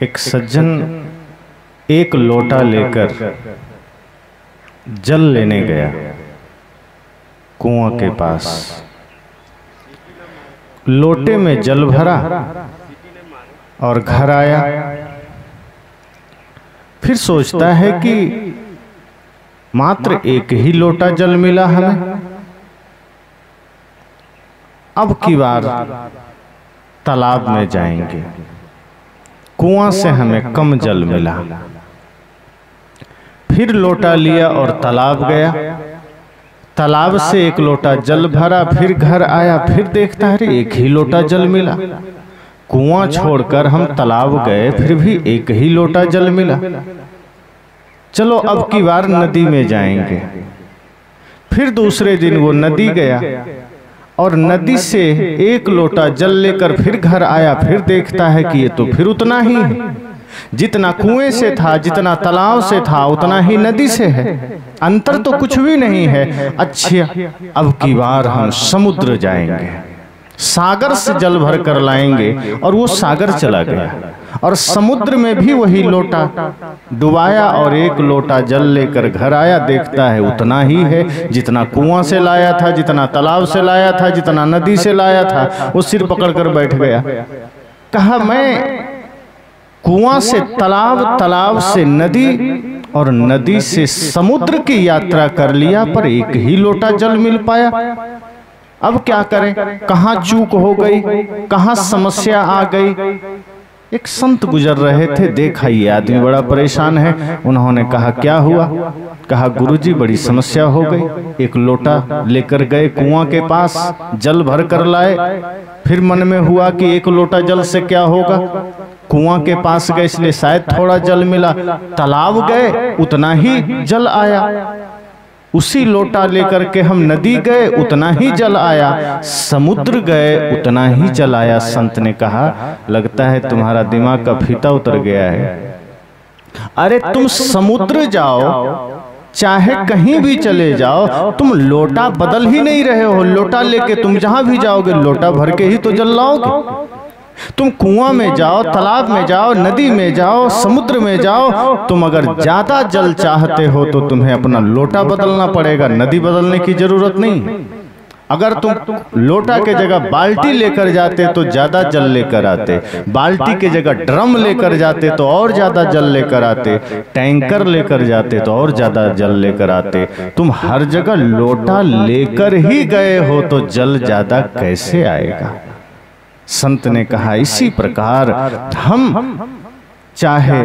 एक सज्जन एक लोटा लेकर जल लेने गया कुआं के पास। लोटे में जल भरा और घर आया। फिर सोचता है कि मात्र एक ही लोटा जल मिला हमें, अब की बार तालाब में जाएंगे, कुआं से हमें कम जल मिला। फिर लोटा लिया और तालाब गया, तालाब से एक लोटा जल भरा। फिर घर आया, फिर देखता है एक ही लोटा जल मिला। कुआं छोड़कर हम तालाब गए, फिर भी एक ही लोटा जल मिला। चलो अब की बार नदी में जाएंगे। फिर दूसरे दिन वो नदी गया और नदी से एक लोटा जल लेकर फिर घर आया। फिर देखता है कि ये तो फिर उतना ही है, जितना कुएं से था, जितना तालाब से था, उतना ही नदी से है, अंतर तो कुछ भी नहीं है। अच्छा, अब की बार हम समुद्र जाएंगे, सागर से जल भर कर लाएंगे। और वो सागर चला गया और समुद्र में भी वही लोटा डुबाया और एक लोटा जल लेकर घर आया। देखता है उतना ही है, जितना कुआं से लाया था, जितना तालाब से लाया था, जितना नदी से लाया था। वो सिर पकड़कर बैठ गया। कहा मैं कुआं से तालाब, तालाब से नदी और नदी से समुद्र की यात्रा कर लिया, पर एक ही लोटा जल मिल पाया। अब क्या करें, कहाँ चूक हो गई, कहाँ समस्या आ गई। एक संत गुजर रहे थे, देखा ये आदमी बड़ा परेशान है। उन्होंने कहा क्या हुआ? कहा गुरुजी बड़ी समस्या हो गई। एक लोटा लेकर गए कुआं के पास, जल भर कर लाए। फिर मन में हुआ कि एक लोटा जल से क्या होगा, कुआं के पास गए इसलिए शायद थोड़ा जल मिला। तालाब गए, उतना ही जल आया। उसी लोटा लेकर के हम नदी गए, उतना ही जल आया। समुद्र गए, उतना ही जल आया। संत ने कहा लगता है तुम्हारा दिमाग का फीता उतर गया है। अरे तुम समुद्र जाओ, चाहे कहीं भी चले जाओ, तुम लोटा बदल ही नहीं रहे हो। लोटा लेके तुम जहां भी जाओगे लोटा भर के ही तो जल लाओगे। तुम कुआं में जाओ, तालाब में जाओ, नदी में जाओ, समुद्र में जाओ, तुम अगर ज्यादा जल चाहते हो तो तुम्हें अपना लोटा बदलना पड़ेगा, नदी बदलने की जरूरत नहीं। अगर तुम लोटा के जगह बाल्टी लेकर जाते तो ज्यादा जल लेकर आते, बाल्टी के जगह ड्रम लेकर जाते तो और ज्यादा जल लेकर आते, टैंकर लेकर जाते तो और ज्यादा जल लेकर आते। तुम हर जगह लोटा लेकर ही गए हो तो जल ज्यादा कैसे आएगा? संत ने कहा इसी प्रकार हम चाहे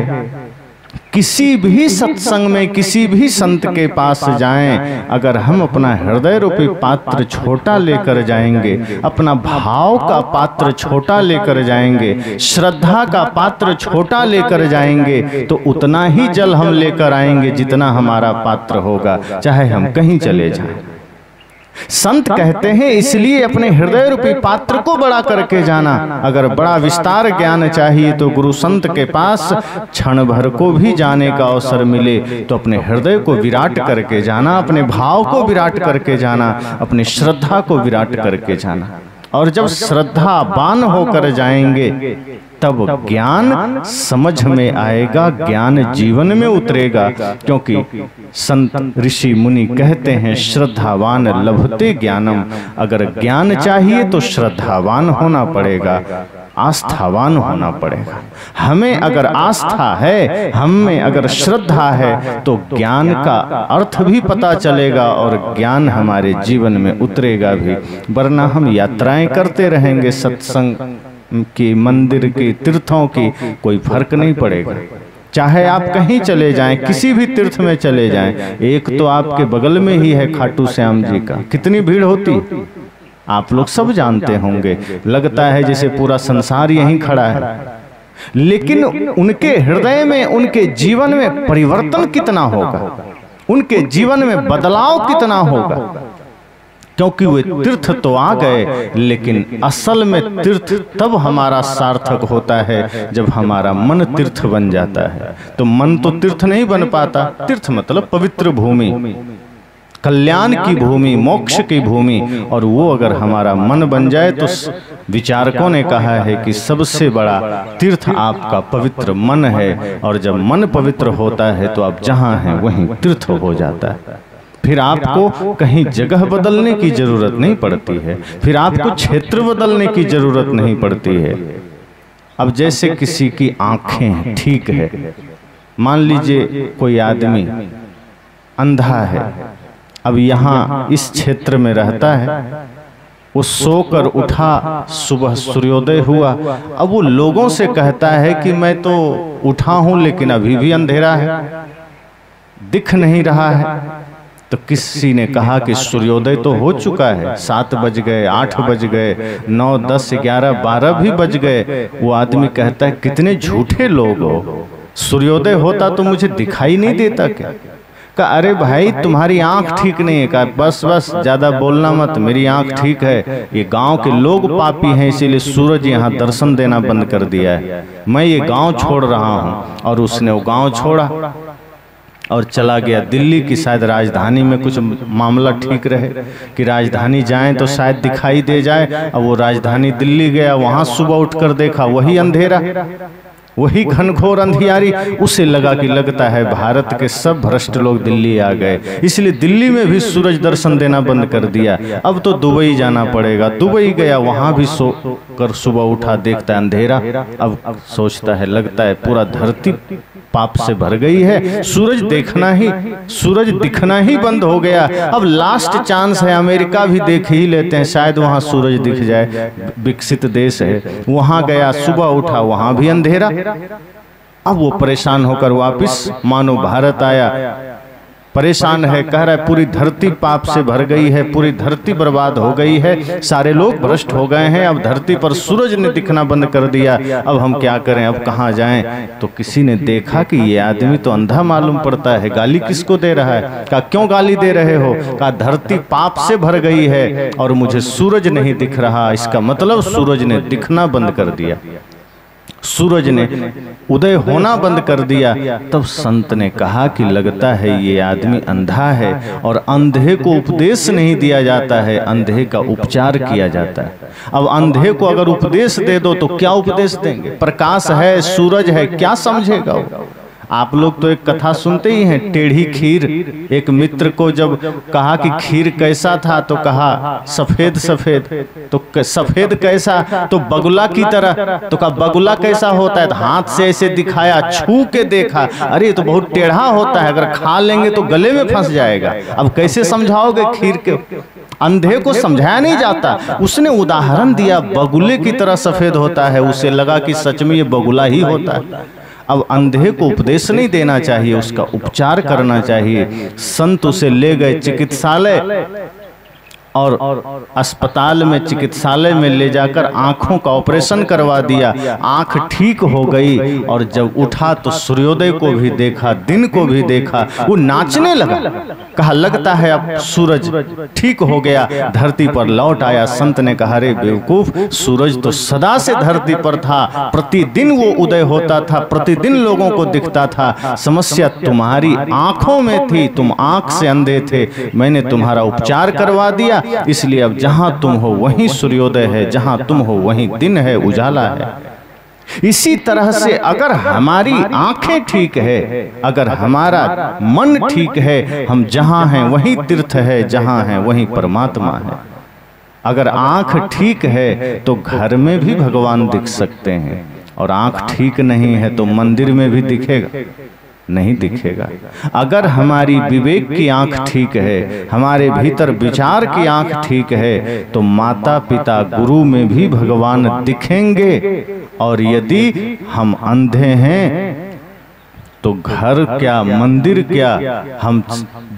किसी भी सत्संग में किसी भी संत के पास जाएं, अगर हम अपना हृदय रूपी पात्र छोटा लेकर जाएंगे, अपना भाव का पात्र छोटा लेकर जाएंगे, श्रद्धा का पात्र छोटा लेकर जाएंगे, तो उतना ही जल हम लेकर आएंगे जितना हमारा पात्र होगा, चाहे हम कहीं चले जाएं। संत कहते हैं इसलिए अपने हृदय रूपी पात्र को बड़ा करके जाना। अगर बड़ा विस्तार ज्ञान चाहिए तो गुरु संत के पास क्षण भर को भी जाने का अवसर मिले तो अपने हृदय को विराट करके जाना, अपने भाव को विराट करके जाना, अपनी श्रद्धा को विराट करके जाना। और जब श्रद्धावान होकर जाएंगे तब ज्ञान समझ में आएगा, ज्ञान जीवन में उतरेगा। क्योंकि संत ऋषि मुनि कहते हैं श्रद्धावान लभते ज्ञानम। अगर ज्ञान चाहिए तो श्रद्धावान होना पड़ेगा, आस्थावान होना पड़ेगा। हमें अगर आस्था है, हमें अगर श्रद्धा है तो ज्ञान का अर्थ भी पता चलेगा और ज्ञान हमारे जीवन में उतरेगा भी। वरना हम यात्राएं करते रहेंगे, सत्संग की, मंदिर की, तीर्थों की, कोई फर्क नहीं पड़ेगा। चाहे आप कहीं चले जाएं, किसी भी तीर्थ में चले जाएं, एक तो आपके बगल में ही है खाटू श्याम जी का, कितनी भीड़ होती आप लोग सब जानते होंगे। लगता है जैसे पूरा संसार यहीं खड़ा है, लेकिन उनके हृदय में, उनके जीवन में परिवर्तन कितना होगा, उनके जीवन में बदलाव कितना होगा। क्योंकि वे तीर्थ तो आ गए, लेकिन असल में तीर्थ तब हमारा सार्थक होता है जब हमारा मन तीर्थ बन जाता है। तो मन तो तीर्थ नहीं बन पाता। तीर्थ मतलब पवित्र भूमि। कल्याण की भूमि, मोक्ष की भूमि, और वो अगर हमारा मन बन जाए तो विचारकों ने कहा है कि सबसे बड़ा तीर्थ आपका पवित्र मन है, और जब मन पवित्र होता है तो आप जहाँ हैं वहीं तीर्थ हो जाता है। फिर आपको कहीं जगह बदलने की जरूरत नहीं पड़ती है, फिर आपको क्षेत्र बदलने की जरूरत नहीं पड़ती है। अब जैसे किसी की आंखें ठीक है, मान लीजिए कोई आदमी अंधा है, अब यहाँ इस क्षेत्र में रहता है, वो सोकर उठा, सुबह सूर्योदय हुआ, अब वो लोगों से कहता है कि मैं तो उठा हूं लेकिन अभी भी अंधेरा है, दिख नहीं रहा है। तो किसी ने कहा कि सूर्योदय तो हो चुका है, 7 बज गए, 8 बज गए, 9, 10, 11, 12 भी बज गए। वो आदमी कहता है कितने झूठे लोग हो, सूर्योदय होता तो मुझे दिखाई नहीं देता क्या? कहा अरे भाई तुम्हारी आंख ठीक नहीं है। कहा बस बस ज्यादा बोलना मत, मेरी आंख ठीक है, ये गांव के लोग पापी हैं इसीलिए सूरज यहाँ दर्शन देना बंद कर दिया है, मैं ये गांव छोड़ रहा हूँ। और उसने वो गांव छोड़ा और चला गया दिल्ली की, शायद राजधानी में कुछ मामला ठीक रहे कि राजधानी जाएं तो शायद दिखाई दे जाए। अब वो राजधानी दिल्ली गया, वहां सुबह उठकर देखा वही अंधेरा, वही घनघोर अंधियारी। उसे लगा कि लगता है भारत के सब भ्रष्ट लोग दिल्ली आ गए, इसलिए दिल्ली में भी सूरज दर्शन देना बंद कर दिया। अब तो दुबई जाना पड़ेगा। दुबई गया, वहां भी सो कर सुबह उठा, देखता है अंधेरा। अब सोचता है, लगता है पूरा धरती पाप से भर गई है, सूरज दिखना ही बंद हो गया। अब लास्ट चांस है, अमेरिका भी देख ही लेते हैं, शायद वहां सूरज दिख जाए, विकसित देश है। वहां गया, सुबह उठा, वहां भी अंधेरा। अब वो परेशान होकर वापस मानो भारत आया, परेशान है, कह रहा है पूरी धरती पाप से भर गई है, पूरी धरती बर्बाद हो गई है, सारे लोग भ्रष्ट हो गए हैं, अब धरती पर सूरज ने दिखना बंद कर दिया, अब हम क्या करें, अब कहाँ जाएं? तो किसी ने देखा कि ये आदमी तो अंधा मालूम पड़ता है, गाली किसको दे रहा है? कहा क्यों गाली दे रहे हो? कहा धरती पाप से भर गई है और मुझे सूरज नहीं दिख रहा, इसका मतलब सूरज ने दिखना बंद कर दिया, सूरज ने उदय होना बंद कर दिया। तब संत ने कहा कि लगता है ये आदमी अंधा है, और अंधे को उपदेश नहीं दिया जाता है, अंधे का उपचार किया जाता है। अब अंधे को अगर उपदेश दे दो तो क्या उपदेश देंगे? प्रकाश है, सूरज है, क्या समझेगा वो? आप लोग तो एक कथा सुनते ही हैं, टेढ़ी खीर। एक मित्र को जब कहा कि खीर कैसा था तो कहा सफेद सफेद, तो सफेद कैसा? तो बगुला की तरह। तो कहा बगुला कैसा होता है? तो हाथ से ऐसे दिखाया, छू के देखा, अरे तो बहुत टेढ़ा होता है, अगर खा लेंगे तो गले में फंस जाएगा। अब कैसे समझाओगे खीर के? अंधे को समझाया नहीं जाता। उसने उदाहरण दिया, बगुले की तरह सफेद होता है, उसे लगा कि सच में ये बगुला ही होता है। अब अंधे को उपदेश नहीं देना चाहिए, उसका उपचार करना चाहिए। संत उसे ले गए चिकित्सालय, और अस्पताल में, चिकित्सालय में ले जाकर आंखों का ऑपरेशन करवा दिया। आंख ठीक हो गई, और जब उठा तो सूर्योदय को भी देखा, दिन को भी देखा। वो नाचने लगा, कहा लगता है अब सूरज ठीक हो गया, धरती पर लौट आया। संत ने कहा अरे बेवकूफ, सूरज तो सदा से धरती पर था, प्रतिदिन वो उदय होता था, प्रतिदिन लोगों को दिखता था। समस्या तुम्हारी आंखों में थी, तुम आंख से अंधे थे, मैंने तुम्हारा उपचार करवा दिया, इसलिए अब जहां तुम हो वहीं सूर्योदय है, जहां तुम हो वहीं दिन है, उजाला है। इसी तरह से अगर हमारी आंखें ठीक है, अगर हमारा मन ठीक है, हम जहां हैं वहीं तीर्थ है, जहां हैं वहीं परमात्मा है। अगर आंख ठीक है तो घर में भी भगवान दिख सकते हैं, और आंख ठीक नहीं है तो मंदिर में भी दिखेगा नहीं दिखेगा। अगर हमारी विवेक की आंख ठीक है, हमारे भीतर विचार की आंख ठीक है, तो माता पिता गुरु में भी भगवान दिखेंगे। और यदि हम अंधे हैं तो घर क्या, मंदिर क्या, हम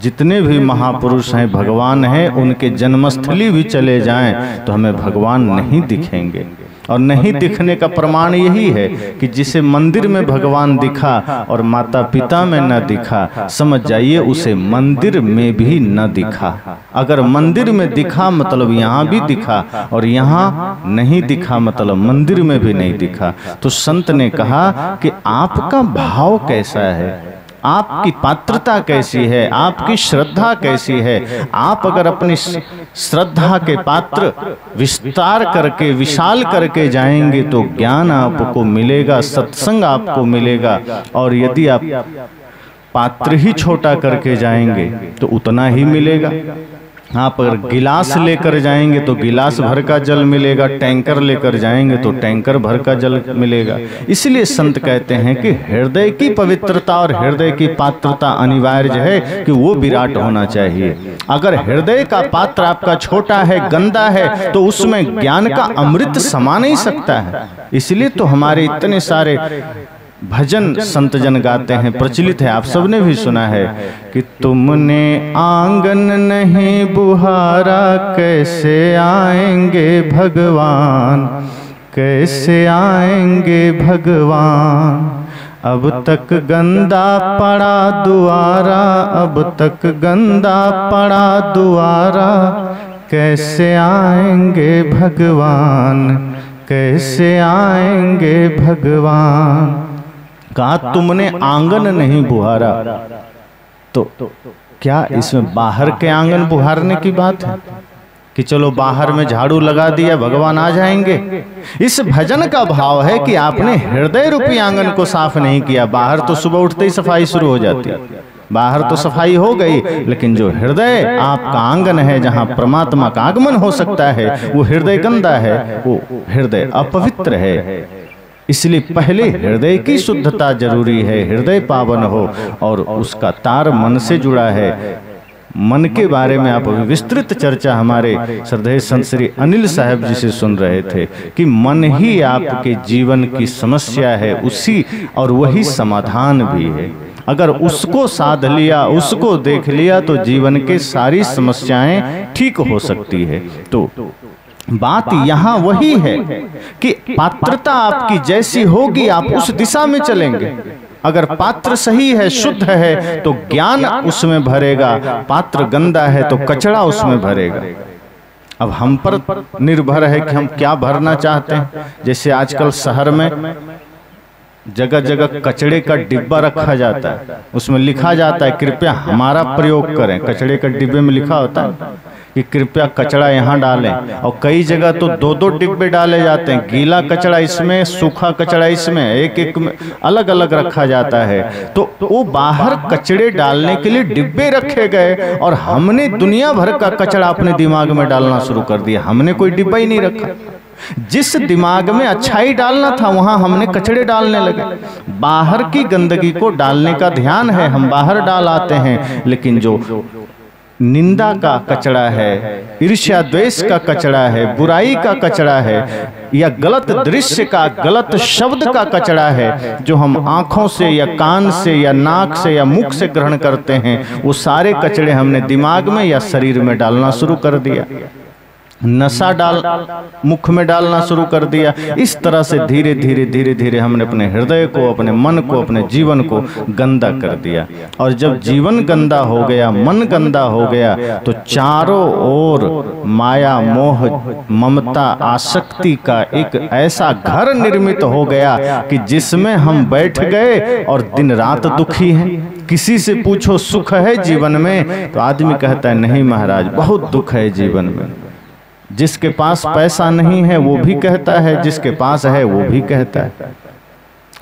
जितने भी महापुरुष हैं, भगवान हैं, उनके जन्मस्थली भी चले जाएं तो हमें भगवान नहीं दिखेंगे। और नहीं दिखने का प्रमाण यही है कि जिसे मंदिर में भगवान दिखा और माता पिता में न दिखा, समझ जाइए उसे मंदिर में भी न दिखा। अगर मंदिर में दिखा मतलब यहाँ भी दिखा, और यहाँ नहीं दिखा मतलब मंदिर में भी नहीं दिखा। तो संत ने कहा कि आपका भाव कैसा है, आपकी पात्रता कैसी है, आपकी श्रद्धा कैसी है। आप अगर अपनी श्रद्धा के पात्र विस्तार करके, विशाल करके जाएंगे तो ज्ञान आपको मिलेगा, सत्संग आपको मिलेगा। और यदि आप पात्र ही छोटा करके जाएंगे तो उतना ही मिलेगा। आप अगर गिलास लेकर जाएंगे तो गिलास भर का जल मिलेगा, टैंकर लेकर जाएंगे तो टैंकर भर का जल मिलेगा। इसलिए संत कहते हैं कि हृदय की पवित्रता और हृदय की पात्रता अनिवार्य है कि वो विराट होना चाहिए। अगर हृदय का पात्र आपका छोटा है, गंदा है, तो उसमें ज्ञान का अमृत समा नहीं सकता है। इसलिए तो हमारे इतने सारे भजन संत जन गाते हैं, प्रचलित है, आप सबने भी सुना है कि तुमने आंगन नहीं बुहारा, कैसे आएंगे भगवान, कैसे आएंगे भगवान। अब तक गंदा पड़ा दुआरा, अब तक गंदा पड़ा दुआरा, कैसे आएंगे भगवान, कैसे आएंगे भगवान। कहा तुमने आंगन नहीं बुहारा, तो क्या इसमें बाहर के आंगन बुहारने की बात है कि चलो बाहर में झाड़ू लगा दिया भगवान आ जाएंगे? इस भजन का भाव है कि आपने हृदय रूपी आंगन को साफ नहीं किया। बाहर तो सुबह उठते ही सफाई शुरू हो जाती है, बाहर तो सफाई हो गई, लेकिन जो हृदय आपका आंगन है, जहां परमात्मा का आगमन हो सकता है, वो हृदय गंदा है, वो हृदय अपवित्र है। इसलिए पहले हृदय की शुद्धता जरूरी है, हृदय पावन हो, और उसका तार मन से जुड़ा है। मन के बारे में आप विस्तृत चर्चा हमारे श्रद्धेय संत श्री अनिल साहब जी से सुन रहे थे कि मन ही आपके जीवन की समस्या है, उसी और वही समाधान भी है। अगर उसको साध लिया, उसको देख लिया, तो जीवन के सारी समस्याएं ठीक हो सकती है। तो बात यहाँ वही है कि पात्रता आपकी जैसी होगी, आप उस दिशा में चलेंगे। अगर पात्र सही है, शुद्ध है, तो ज्ञान उसमें भरेगा। पात्र गंदा है तो कचरा उसमें भरेगा। अब हम पर निर्भर है कि हम क्या भरना चाहते हैं। जैसे आजकल शहर में जगह जगह कचड़े का डिब्बा रखा जाता है, उसमें लिखा जाता है कृपया हमारा प्रयोग करें। कचड़े का डिब्बे में लिखा होता है कि कृपया कचरा यहाँ डालें, और कई जगह तो दो दो डिब्बे डाले जाते हैं, गीला कचरा इसमें, सूखा कचरा इसमें, एक एक में अलग अलग रखा जाता है। तो वो बाहर कचड़े डालने के लिए डिब्बे रखे गए, और हमने दुनिया भर का कचरा अपने दिमाग में डालना शुरू कर दिया। हमने कोई डिब्बा ही नहीं रखा। जिस दिमाग में अच्छाई डालना था वहां हमने कचड़े डालने लगे। बाहर की गंदगी को डालने का ध्यान है, हम बाहर डाल आते हैं, लेकिन जो निंदा का कचरा है, ईर्ष्या द्वेष का कचरा है, बुराई का कचरा है, या गलत दृश्य का, गलत शब्द का कचरा है, जो हम आंखों से या कान से या नाक से या मुख से ग्रहण करते हैं, वो सारे कचरे हमने दिमाग में या शरीर में डालना शुरू कर दिया। नशा मुख में डालना शुरू कर दिया। इस तरह से धीरे धीरे धीरे धीरे हमने अपने हृदय को, अपने मन को, अपने जीवन को गंदा कर दिया। और जब जीवन गंदा हो गया, मन गंदा हो गया, तो चारों ओर माया, मोह, ममता, आसक्ति का एक ऐसा घर निर्मित हो गया कि जिसमें हम बैठ गए और दिन रात दुखी हैं। किसी से पूछो सुख है जीवन में, तो आदमी कहता है नहीं महाराज बहुत दुख है जीवन में। जिसके पास पैसा नहीं है वो भी कहता है, जिसके पास है वो भी कहता है।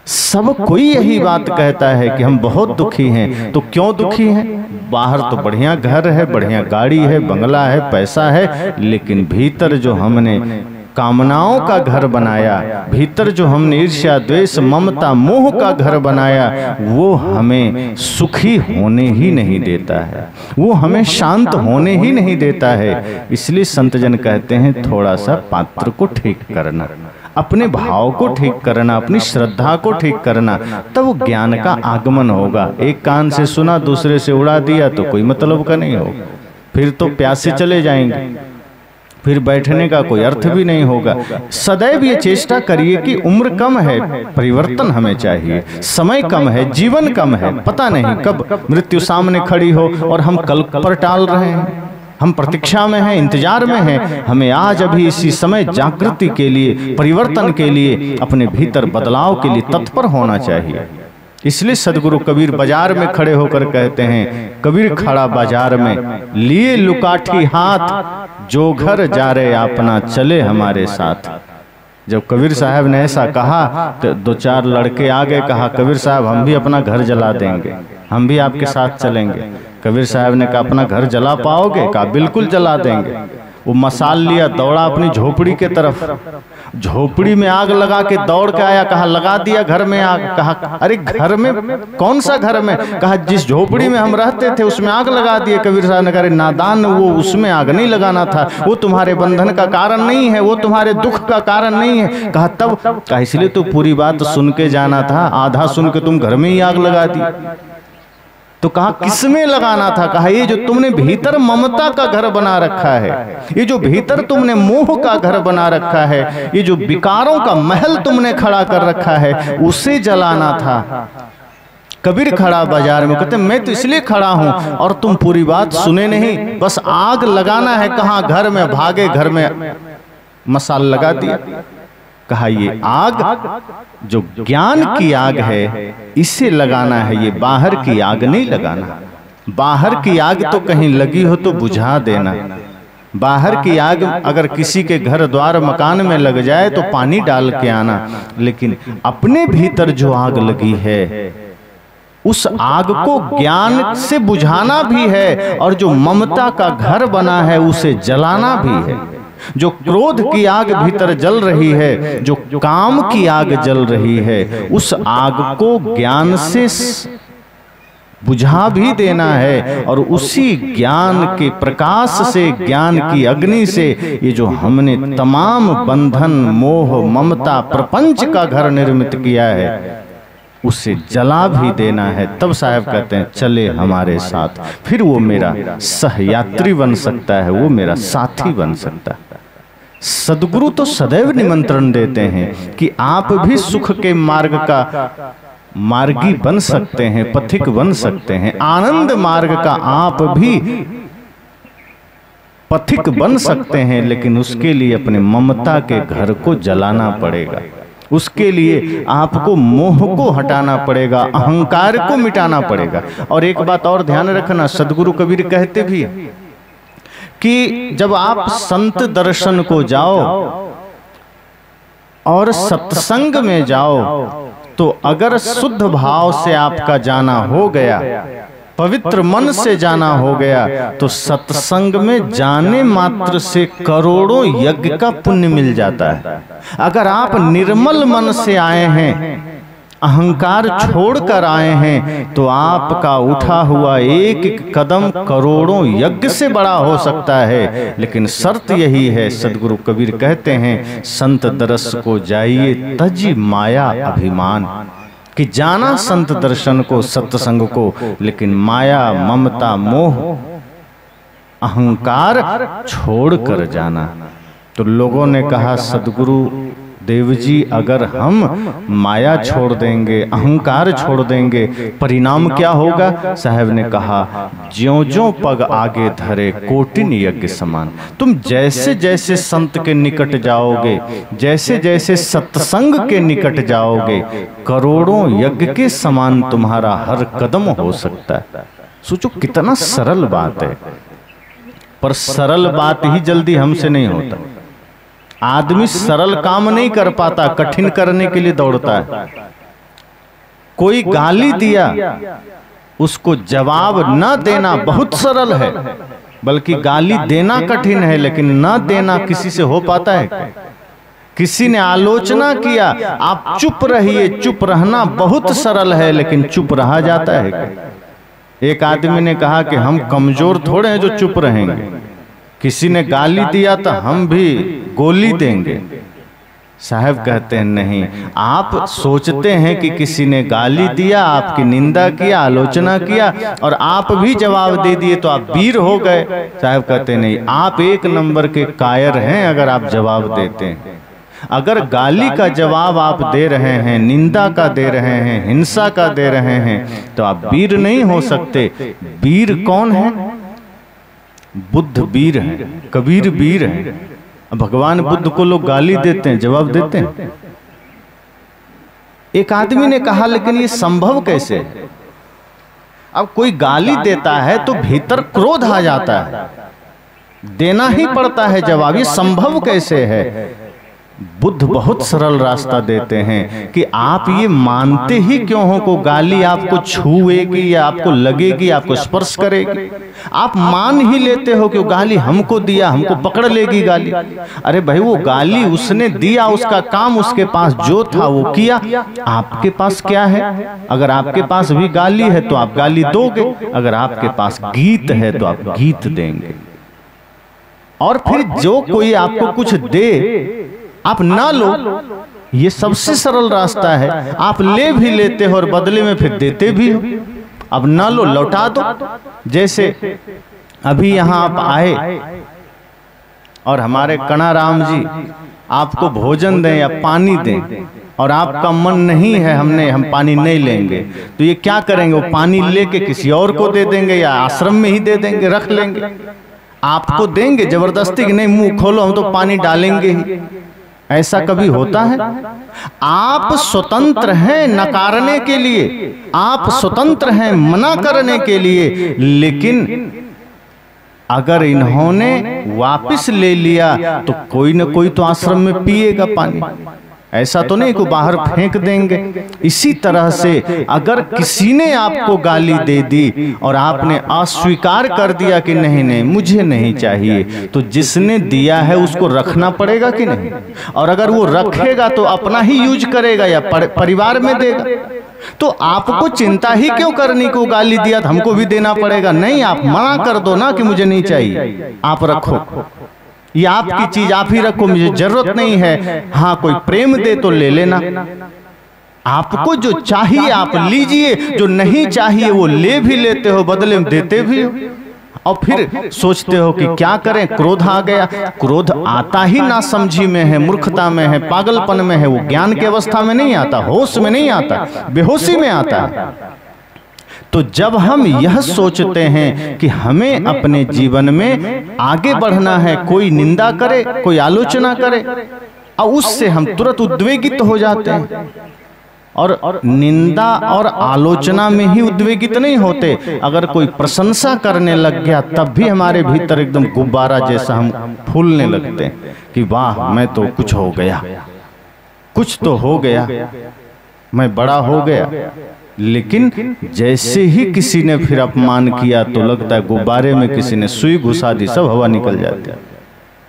सब कोई यही बात कहता है कि हम बहुत दुखी हैं। तो क्यों दुखी हैं? बाहर तो बढ़िया घर है, बढ़िया गाड़ी है, बंगला है, पैसा है, लेकिन भीतर जो हमने कामनाओं का घर बनाया, भीतर जो हमने ईर्ष्या द्वेष ममता मोह का घर बनाया, वो हमें सुखी होने ही नहीं देता है, वो हमें शांत होने ही नहीं देता है। इसलिए संत जन कहते हैं थोड़ा सा पात्र को ठीक करना, अपने भाव को ठीक करना, अपनी श्रद्धा को ठीक करना, तब ज्ञान का आगमन होगा। एक कान से सुना दूसरे से उड़ा दिया तो कोई मतलब का नहीं होगा, फिर तो प्यासे चले जाएंगे, फिर बैठने का कोई अर्थ भी नहीं होगा। सदैव ये चेष्टा करिए कि उम्र कम है, परिवर्तन हमें चाहिए, समय कम है, जीवन कम है, पता नहीं कब मृत्यु सामने खड़ी हो और हम कल पर टाल रहे हैं। हम प्रतीक्षा में हैं, इंतजार में हैं। हमें आज अभी इसी समय जागृति के लिए, परिवर्तन के लिए, अपने भीतर बदलाव के लिए तत्पर होना चाहिए। इसलिए सदगुरु कबीर बाजार में खड़े होकर कहते हैं, कबीर खड़ा बाजार में लिए लुकाठी हाथ, जो घर जा रहे अपना चले हमारे साथ। जब कबीर साहब ने ऐसा कहा तो दो चार लड़के आ गए, कहा कबीर साहब हम भी अपना घर जला देंगे, हम भी आपके साथ चलेंगे। कबीर साहब ने कहा अपना घर जला पाओगे? कहा बिल्कुल जला देंगे। वो मसाल लिया, दौड़ा अपनी झोपड़ी के तरफ, झोपड़ी में आग लगा के दौड़ के आया, कहा लगा दिया घर में आग। कहा अरे घर में? कौन सा घर में? कहा जिस झोपड़ी में हम रहते थे उसमें आग लगा दिए। कबीर साहब ने कहा नादान, वो उसमें आग नहीं लगाना था, वो तुम्हारे बंधन का कारण नहीं है, वो तुम्हारे दुख का कारण नहीं है। कहा तब? कहा इसलिए तो पूरी बात सुन के जाना था, आधा सुन के तुम घर में ही आग लगा दी। तो कहा किसमें लगाना था? कहा ये जो तुमने भीतर ममता का घर बना रखा है, ये जो भीतर तुमने मोह का घर बना रखा है, ये जो विकारों का महल तुमने खड़ा कर रखा है, उसे जलाना था। कबीर खड़ा बाजार में, कहते मैं तो इसलिए खड़ा हूं और तुम पूरी बात सुने नहीं, बस आग लगाना है। कहां? घर में। भागे, घर में मसाल लगा दिया। कहा ये आग जो ज्ञान की आग है इसे लगाना है, ये बाहर की आग नहीं लगाना। बाहर की आग तो कहीं लगी हो तो बुझा देना। बाहर की आग अगर किसी के घर द्वार मकान में लग जाए तो पानी डाल के आना, लेकिन अपने भीतर जो आग लगी है उस आग को ज्ञान से बुझाना भी है, और जो ममता का घर बना है उसे जलाना भी है। जो क्रोध की आग भीतर जल रही है, जो काम की आग जल रही है, उस आग को ज्ञान से बुझा भी देना है, और उसी ज्ञान के प्रकाश से, ज्ञान की अग्नि से ये जो हमने तमाम बंधन, मोह, ममता, प्रपंच का घर निर्मित किया है उसे जला भी देना है। तब साहब कहते हैं चले हमारे साथ, फिर वो मेरा सहयात्री बन सकता है, वो मेरा साथी बन सकता है। सदगुरु तो सदैव निमंत्रण देते हैं कि आप भी सुख के मार्ग का मार्गी बन सकते हैं, पथिक बन सकते हैं। आनंद मार्ग का आप भी पथिक बन सकते हैं, लेकिन उसके लिए अपने ममता के घर को जलाना पड़ेगा। उसके लिए आपको मोह को हटाना पड़ेगा, अहंकार को मिटाना पड़ेगा। और एक बात और ध्यान रखना, सदगुरु कबीर कहते भी कि जब आप संत दर्शन को जाओ और सत्संग में जाओ, तो अगर शुद्ध भाव से आपका जाना हो गया, पवित्र मन से जाना हो गया, तो सत्संग में जाने मात्र से करोड़ों यज्ञ का पुण्य मिल जाता है। अगर आप निर्मल मन से आए हैं, अहंकार छोड़कर आए हैं, तो आपका उठा हुआ एक एक कदम करोड़ों यज्ञ से बड़ा हो सकता है। लेकिन शर्त यही है, सदगुरु कबीर कहते हैं, संत दरस को जाइए तजी माया अभिमान, कि जाना संत दर्शन को, सत्संग को, लेकिन माया, ममता, मोह, अहंकार छोड़कर जाना। तो लोगों ने कहा सदगुरु देव जी, अगर हम माया छोड़ देंगे, अहंकार छोड़ देंगे, परिणाम क्या होगा? साहब ने कहा ज्यों ज्यों पग आगे धरे कोटिन यज्ञ समान। तुम जैसे जैसे संत के निकट जाओगे, जैसे जैसे सत्संग के निकट जाओगे, करोड़ों यज्ञ के समान तुम्हारा हर कदम हो सकता है। सोचो कितना सरल बात है, पर सरल बात ही जल्दी हमसे नहीं होता। आदमी सरल काम नहीं कर पाता, कठिन करने के लिए दौड़ता है। कोई गाली दिया, उसको जवाब न देना बहुत सरल है, बल्कि गाली देना कठिन है, लेकिन न देना किसी से हो पाता है? किसी ने आलोचना किया, आप चुप रहिए, चुप रहना बहुत सरल है, लेकिन चुप रहा जाता है? एक आदमी ने कहा कि हम कमजोर थोड़े हैं जो चुप रहेंगे, किसी ने गाली दिया तो हम भी गोली देंगे। साहब कहते हैं नहीं, आप सोचते हैं कि किसी ने गाली दिया, आपकी निंदा किया, आलोचना किया, और आप भी जवाब दे दिए तो आप वीर हो गए। साहब कहते हैं नहीं, आप एक नंबर के कायर हैं अगर आप जवाब देते हैं। अगर गाली का जवाब आप दे रहे हैं, निंदा का दे रहे हैं, हिंसा का दे रहे हैं, तो आप वीर नहीं हो सकते। वीर कौन है? बुद्ध वीर है, कबीर वीर है। भगवान बुद्ध को लोग गाली देते हैं, जवाब देते हैं? एक आदमी ने कहा लेकिन ये संभव कैसे है? अब कोई गाली देता है तो भीतर क्रोध आ जाता है, देना ही पड़ता है जवाब। ये संभव कैसे है? बुद्ध बहुत सरल रास्ता देते हैं कि आप ये मानते ही क्यों हो को गाली आपको छुएगी या आपको लगेगी, आपको स्पर्श करेगी। आप मान ही लेते हो कि गाली हमको दिया, हमको पकड़ लेगी गाली। अरे भाई, वो गाली उसने दिया, उसका काम उसके पास जो था वो किया। आपके पास क्या है? अगर आपके पास भी गाली है तो आप गाली दोगे, अगर आपके पास गीत है तो आप गीत देंगे। और फिर जो कोई आपको कुछ दे आप ना लो, ये सबसे सरल रास्ता है। आप ले भी लेते हो और बदले में फिर देते भी हो। अब ना लो, लौटा दो। जैसे अभी यहां आप आए और हमारे कणाराम जी आपको भोजन दें या पानी दें और आपका मन नहीं है हम पानी नहीं लेंगे, तो ये क्या करेंगे? वो पानी लेके किसी और को दे देंगे या आश्रम में ही दे देंगे, रख लेंगे। आपको देंगे जबरदस्ती कि नहीं मुंह खोलो, हम तो पानी डालेंगे ही। ऐसा कभी होता है? आप स्वतंत्र हैं नकारने के लिए, आप स्वतंत्र हैं मना करने के लिए, लेकिन अगर इन्होंने वापस ले लिया तो कोई न कोई तो आश्रम में पिएगा पानी। ऐसा तो नहीं कि बाहर फेंक देंगे। इसी तरह से अगर किसी ने आपको गाली दे दी और आपने अस्वीकार कर दिया कि नहीं नहीं मुझे नहीं चाहिए, तो जिसने दिया है उसको रखना पड़ेगा कि नहीं? और अगर वो रखेगा तो अपना ही यूज करेगा या परिवार में देगा? तो आपको चिंता ही क्यों करनी को गाली दिया तो हमको भी देना पड़ेगा? नहीं, आप मना कर दो ना कि मुझे नहीं चाहिए, आप रखो, ये आपकी चीज आप ही रखो, मुझे जरूरत नहीं है। हाँ, कोई प्रेम दे तो ले लेना। आपको जो चाहिए आप लीजिए, जो नहीं चाहिए वो ले भी लेते हो, बदले में देते भी हो। और फिर सोचते हो कि क्या करें, क्रोध आ गया। क्रोध आता ही ना समझी में है, मूर्खता में है, पागलपन में है। वो ज्ञान की अवस्था में नहीं आता, होश में नहीं आता, बेहोशी में आता है। तो जब हम यह सोचते हैं कि हमें अपने जीवन में आगे बढ़ना है, कोई निंदा करे, कोई आलोचना करे, और उससे हम तुरंत उद्वेगित हो जाते हैं। और निंदा और आलोचना में ही उद्वेगित नहीं होते, अगर कोई प्रशंसा करने लग गया तब भी हमारे भीतर एकदम गुब्बारा जैसा हम फूलने लगते हैं कि वाह, मैं तो कुछ हो गया, कुछ तो हो गया, मैं बड़ा हो गया। लेकिन जैसे ही किसी ने फिर अपमान किया तो लगता है गुब्बारे में किसी ने सुई घुसा दी, सब हवा निकल जाती है,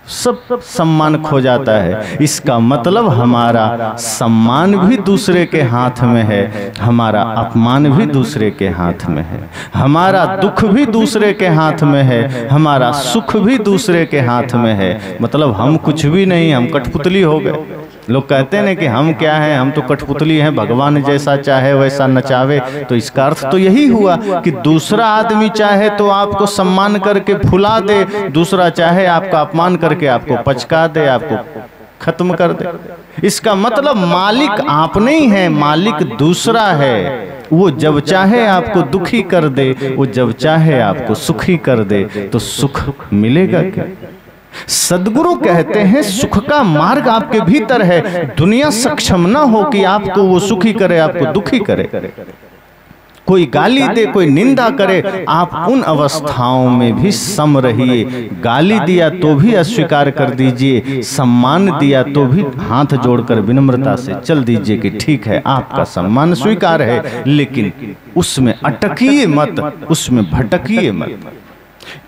सब सम्मान खो जाता है। इसका मतलब हमारा सम्मान भी दूसरे के हाथ में है, हमारा अपमान भी दूसरे के हाथ में है, हमारा दुख भी दूसरे के हाथ में है, हमारा सुख भी दूसरे के हाथ में है। मतलब हम कुछ भी नहीं, हम कठपुतली हो गए। लोग कहते हैं कि हम क्या हैं, हम तो कठपुतली हैं, भगवान जैसा चाहे वैसा नचावे। तो इसका अर्थ तो यही हुआ कि दूसरा आदमी चाहे तो आपको सम्मान करके फुला दे, दूसरा चाहे आपका अपमान करके आपको पचका दे, आपको खत्म कर दे। इसका मतलब मालिक आप नहीं है, मालिक दूसरा है। वो जब चाहे आपको दुखी कर दे, वो जब चाहे आपको सुखी कर दे, तो सुख मिलेगा क्या? सद्गुरु कहते हैं सुख का मार्ग आपके भीतर है, दुनिया सक्षम ना हो कि आपको वो सुखी करे, आपको दुखी करे। कोई गाली दे, कोई निंदा करे, आप उन अवस्थाओं में भी सम रहिए। गाली दिया तो भी अस्वीकार कर दीजिए, सम्मान दिया तो भी हाथ जोड़कर विनम्रता से चल दीजिए कि ठीक है, आपका सम्मान स्वीकार है, लेकिन उसमें अटकिए मत, उसमें भटकिए मत।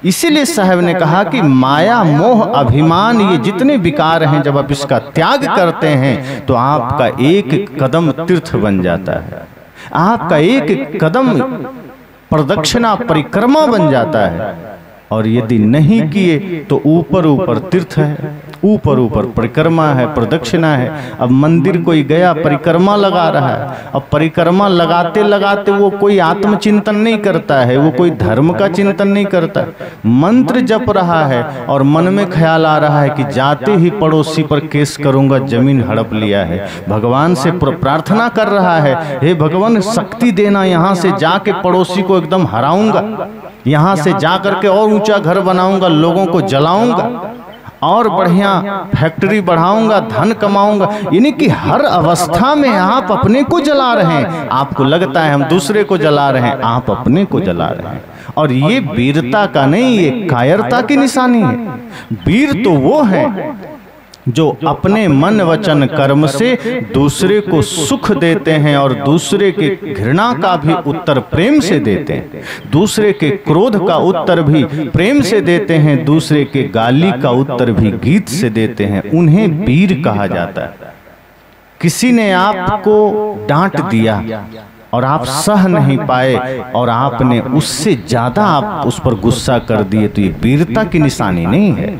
इसीलिए साहब ने कहा कि माया, मोह, अभिमान, ये जितने विकार हैं, जब आप इसका त्याग करते हैं तो आपका एक कदम तीर्थ बन जाता है, आपका एक कदम प्रदक्षिणा परिक्रमा बन जाता है। और यदि नहीं किए तो ऊपर ऊपर तीर्थ है, ऊपर ऊपर परिक्रमा है, प्रदक्षिणा है। अब मंदिर कोई गया, परिक्रमा लगा रहा है, अब परिक्रमा लगाते लगाते वो कोई आत्मचिंतन नहीं करता है, वो कोई धर्म का चिंतन नहीं करता, मंत्र जप रहा है और मन में ख्याल आ रहा है कि जाते ही पड़ोसी पर केस करूंगा, जमीन हड़प लिया है। भगवान से प्रार्थना कर रहा है, हे भगवान शक्ति देना, यहाँ से जाके पड़ोसी को एकदम हराऊंगा, यहाँ से जा करके और ऊंचा घर बनाऊंगा, लोगों को जलाऊंगा। और बढ़िया फैक्ट्री बढ़ाऊंगा, धन कमाऊंगा, यानी कि हर अवस्था में आप अपने को जला रहे हैं। आपको लगता है हम दूसरे को जला रहे हैं, आप अपने को जला रहे हैं। और ये वीरता का नहीं, ये कायरता की निशानी है। वीर तो वो है जो अपने मन वचन कर्म से दूसरे को सुख देते हैं और दूसरे के घृणा का भी उत्तर प्रेम से देते हैं, दूसरे के क्रोध का उत्तर भी प्रेम से देते हैं, दूसरे के गाली का उत्तर भी गीत से देते हैं। उन्हें वीर कहा जाता है। किसी ने आपको डांट दिया और आप सह नहीं पाए और आपने उससे ज्यादा आप उस पर गुस्सा कर दिए, तो ये वीरता की निशानी नहीं है।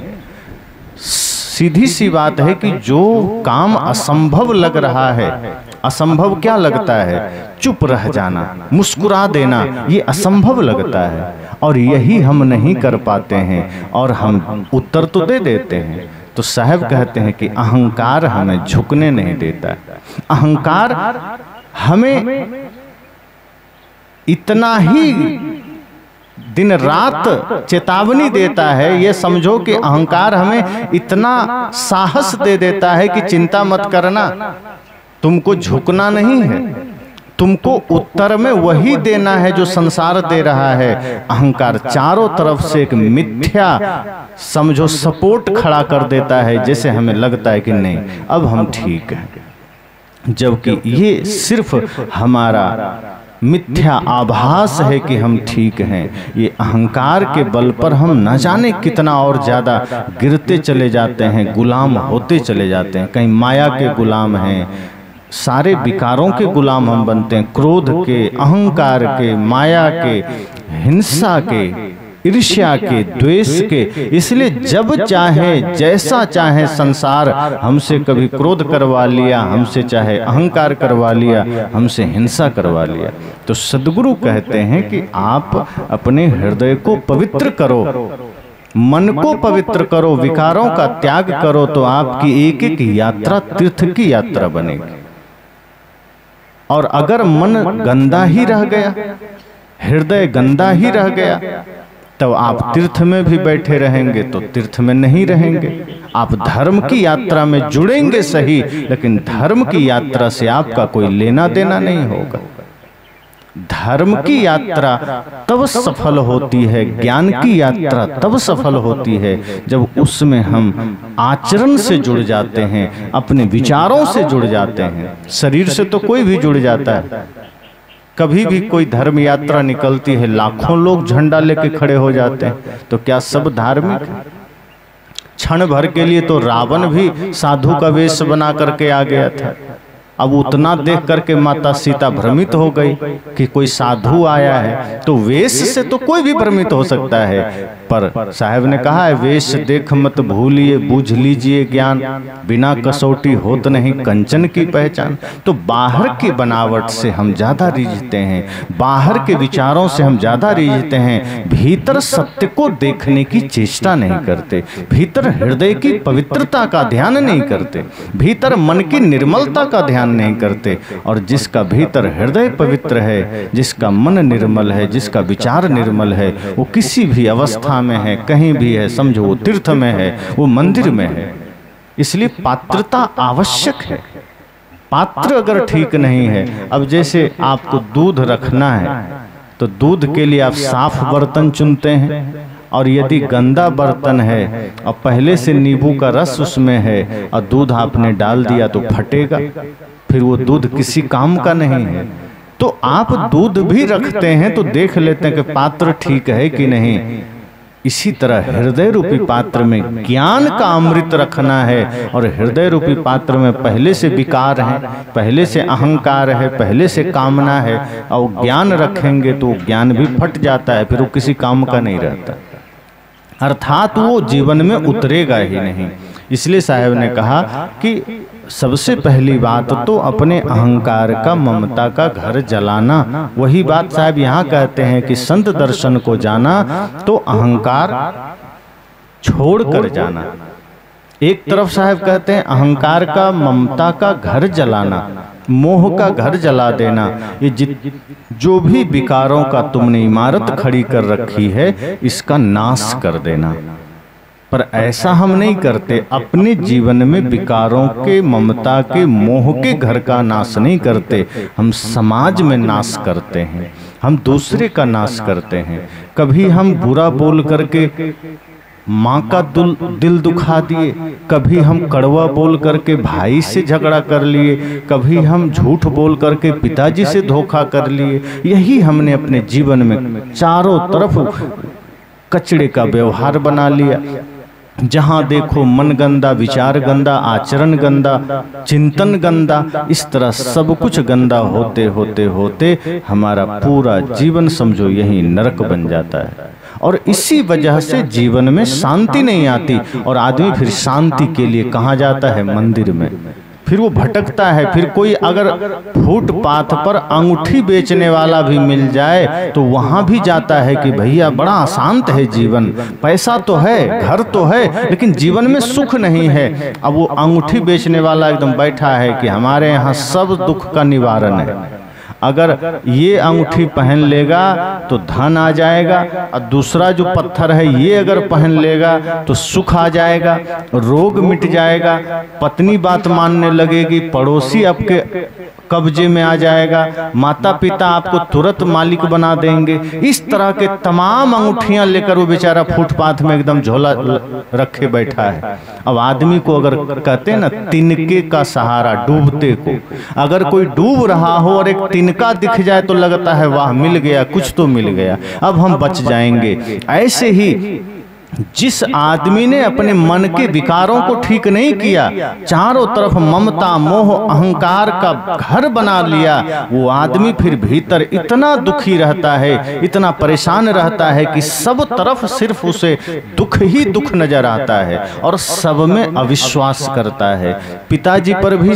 सीधी सी बात है कि जो काम असंभव लग रहा है, असंभव क्या लगता है? चुप रह जाना, मुस्कुरा देना, ये असंभव लगता है और यही हम नहीं कर पाते हैं और हम उत्तर तो दे देते हैं। तो साहब कहते हैं कि अहंकार हमें झुकने नहीं देता। अहंकार हमें इतना ही दिन रात चेतावनी देता है, ये समझो कि अहंकार हमें इतना साहस दे देता है कि चिंता मत करना, तुमको झुकना नहीं है, तुमको उत्तर में वही देना है जो संसार दे रहा है। अहंकार चारों तरफ से एक मिथ्या समझो सपोर्ट खड़ा कर देता है, जैसे हमें लगता है कि नहीं अब हम ठीक हैं, जबकि ये सिर्फ हमारा मिथ्या आभास है कि हम ठीक हैं। ये अहंकार के बल पर हम न जाने कितना और ज्यादा गिरते चले जाते हैं, गुलाम होते चले जाते हैं। कहीं माया के गुलाम हैं, सारे विकारों के गुलाम हम बनते हैं, क्रोध के, अहंकार के, माया के, हिंसा के, ईर्ष्या के, द्वेष के। इसलिए जब चाहे जैसा चाहे संसार हमसे कभी क्रोध करवा लिया, हमसे चाहे अहंकार करवा लिया, हमसे हिंसा करवा लिया। तो सद्गुरु कहते हैं कि आप अपने हृदय को पवित्र करो, मन को पवित्र करो, विकारों का त्याग करो, तो आपकी एक एक यात्रा तीर्थ की यात्रा बनेगी। और अगर मन गंदा ही रह गया, हृदय गंदा ही रह गया, तो आप तीर्थ में भी बैठे रहेंगे तो तीर्थ में नहीं रहेंगे। आप धर्म की यात्रा में जुड़ेंगे सही, लेकिन धर्म की यात्रा से आपका कोई लेना देना नहीं होगा। धर्म की यात्रा तब सफल होती है, ज्ञान की यात्रा तब सफल होती है जब उसमें हम आचरण से जुड़ जाते हैं, अपने विचारों से जुड़ जाते हैं। शरीर से तो कोई भी जुड़ जाता है। कभी भी कोई धर्म यात्रा निकलती है, लाखों लोग झंडा लेके खड़े हो जाते हैं, तो क्या सब धार्मिक? क्षण भर के लिए तो रावण भी साधु का वेश बना करके आ गया था। अब उतना देख करके माता सीता भ्रमित हो गई कि कोई साधु आया है। तो वेश से तो कोई भी भ्रमित हो सकता है, पर साहब ने कहा है वेश देख मत भूलिए, बूझ लीजिए ज्ञान, बिना कसौटी होत नहीं कंचन की पहचान। तो बाहर की बनावट से हम ज्यादा रीझते हैं, बाहर के विचारों से हम ज्यादा रीझते हैं, भीतर सत्य को देखने की चेष्टा नहीं करते, भीतर हृदय की पवित्रता का ध्यान नहीं करते, भीतर मन की निर्मलता का ध्यान नहीं करते। और जिसका भीतर हृदय पवित्र है, जिसका मन निर्मल है, जिसका विचार निर्मल है, वो किसी भी अवस्था में है, कहीं भी है, समझो वो तीर्थ में है, वो मंदिर में है। इसलिए पात्रता आवश्यक है। पात्र अगर ठीक नहीं है, अब जैसे आपको दूध रखना है तो दूध के लिए आप साफ बर्तन चुनते हैं, और यदि गंदा बर्तन है और पहले से नींबू का रस उसमें है और दूध आपने डाल दिया तो फटेगा, फिर वो दूध किसी काम का नहीं है। तो आप दूध भी रखते हैं तो देख लेते हैं कि पात्र ठीक है कि नहीं। इसी तरह हृदय रूपी पात्र में ज्ञान का अमृत रखना है, और हृदय रूपी पात्र में पहले से विकार है, पहले से अहंकार है, पहले से कामना है, और ज्ञान रखेंगे तो ज्ञान भी फट जाता है, फिर वो किसी काम का नहीं रहता, अर्थात वो जीवन में उतरेगा ही नहीं। इसलिए साहब ने कहा कि सबसे पहली बात तो अपने अहंकार का, ममता का घर जलाना। वही बात साहब यहाँ कहते हैं कि संत दर्शन को जाना तो अहंकार छोड़ कर जाना। एक तरफ साहब कहते हैं अहंकार का, ममता का घर जलाना, मोह का घर जला देना। ये जो भी विकारों का तुमने इमारत खड़ी कर रखी है, इसका नाश कर देना। पर ऐसा हम नहीं करते। अपने जीवन में विकारों के, ममता के, मोह के घर का नाश नहीं करते, हम समाज में नाश करते हैं, हम दूसरे का नाश करते हैं। कभी हम बुरा बोल करके माँ का दिल दुखा दिए, कभी हम कड़वा बोल करके भाई से झगड़ा कर लिए, कभी हम झूठ बोल करके पिताजी से धोखा कर लिए। यही हमने अपने जीवन में चारों तरफ कचड़े का व्यवहार बना लिया। जहाँ देखो मन गंदा, विचार गंदा, आचरण गंदा, चिंतन गंदा, इस तरह सब कुछ गंदा होते होते होते हमारा पूरा जीवन समझो यही नरक बन जाता है। और इसी वजह से जीवन में शांति नहीं आती, और आदमी फिर शांति के लिए कहाँ जाता है? मंदिर में। फिर वो भटकता है। फिर कोई अगर फुटपाथ पर अंगूठी बेचने वाला भी मिल जाए तो वहां भी जाता है कि भैया बड़ा अशांत है जीवन, पैसा तो है, घर तो है, लेकिन जीवन में सुख नहीं है। अब वो अंगूठी बेचने वाला एकदम बैठा है कि हमारे यहाँ सब दुख का निवारण है, अगर ये अंगूठी पहन लेगा तो धन आ जाएगा, और दूसरा जो पत्थर है ये अगर पहन लेगा तो सुख आ जाएगा, रोग मिट जाएगा, पत्नी बात मानने लगेगी, पड़ोसी आपके कब्जे में आ जाएगा, माता पिता आपको तुरंत मालिक बना देंगे। इस तरह के तमाम अंगूठियां लेकर वो बेचारा फुटपाथ में एकदम झोला रखे बैठा है। अब आदमी को अगर कहते हैं ना तिनके का सहारा, डूबते को, अगर कोई डूब रहा हो और एक तिनका दिख जाए तो लगता है वाह मिल गया, कुछ तो मिल गया, अब हम बच जाएंगे। ऐसे ही जिस आदमी ने अपने मन के विकारों को ठीक नहीं किया, चारों तरफ ममता, मोह, अहंकार का घर बना लिया, वो आदमी फिर भीतर इतना दुखी रहता है, इतना परेशान रहता है कि सब तरफ सिर्फ उसे दुख ही दुख नजर आता है, और सब में अविश्वास करता है। पिताजी पर भी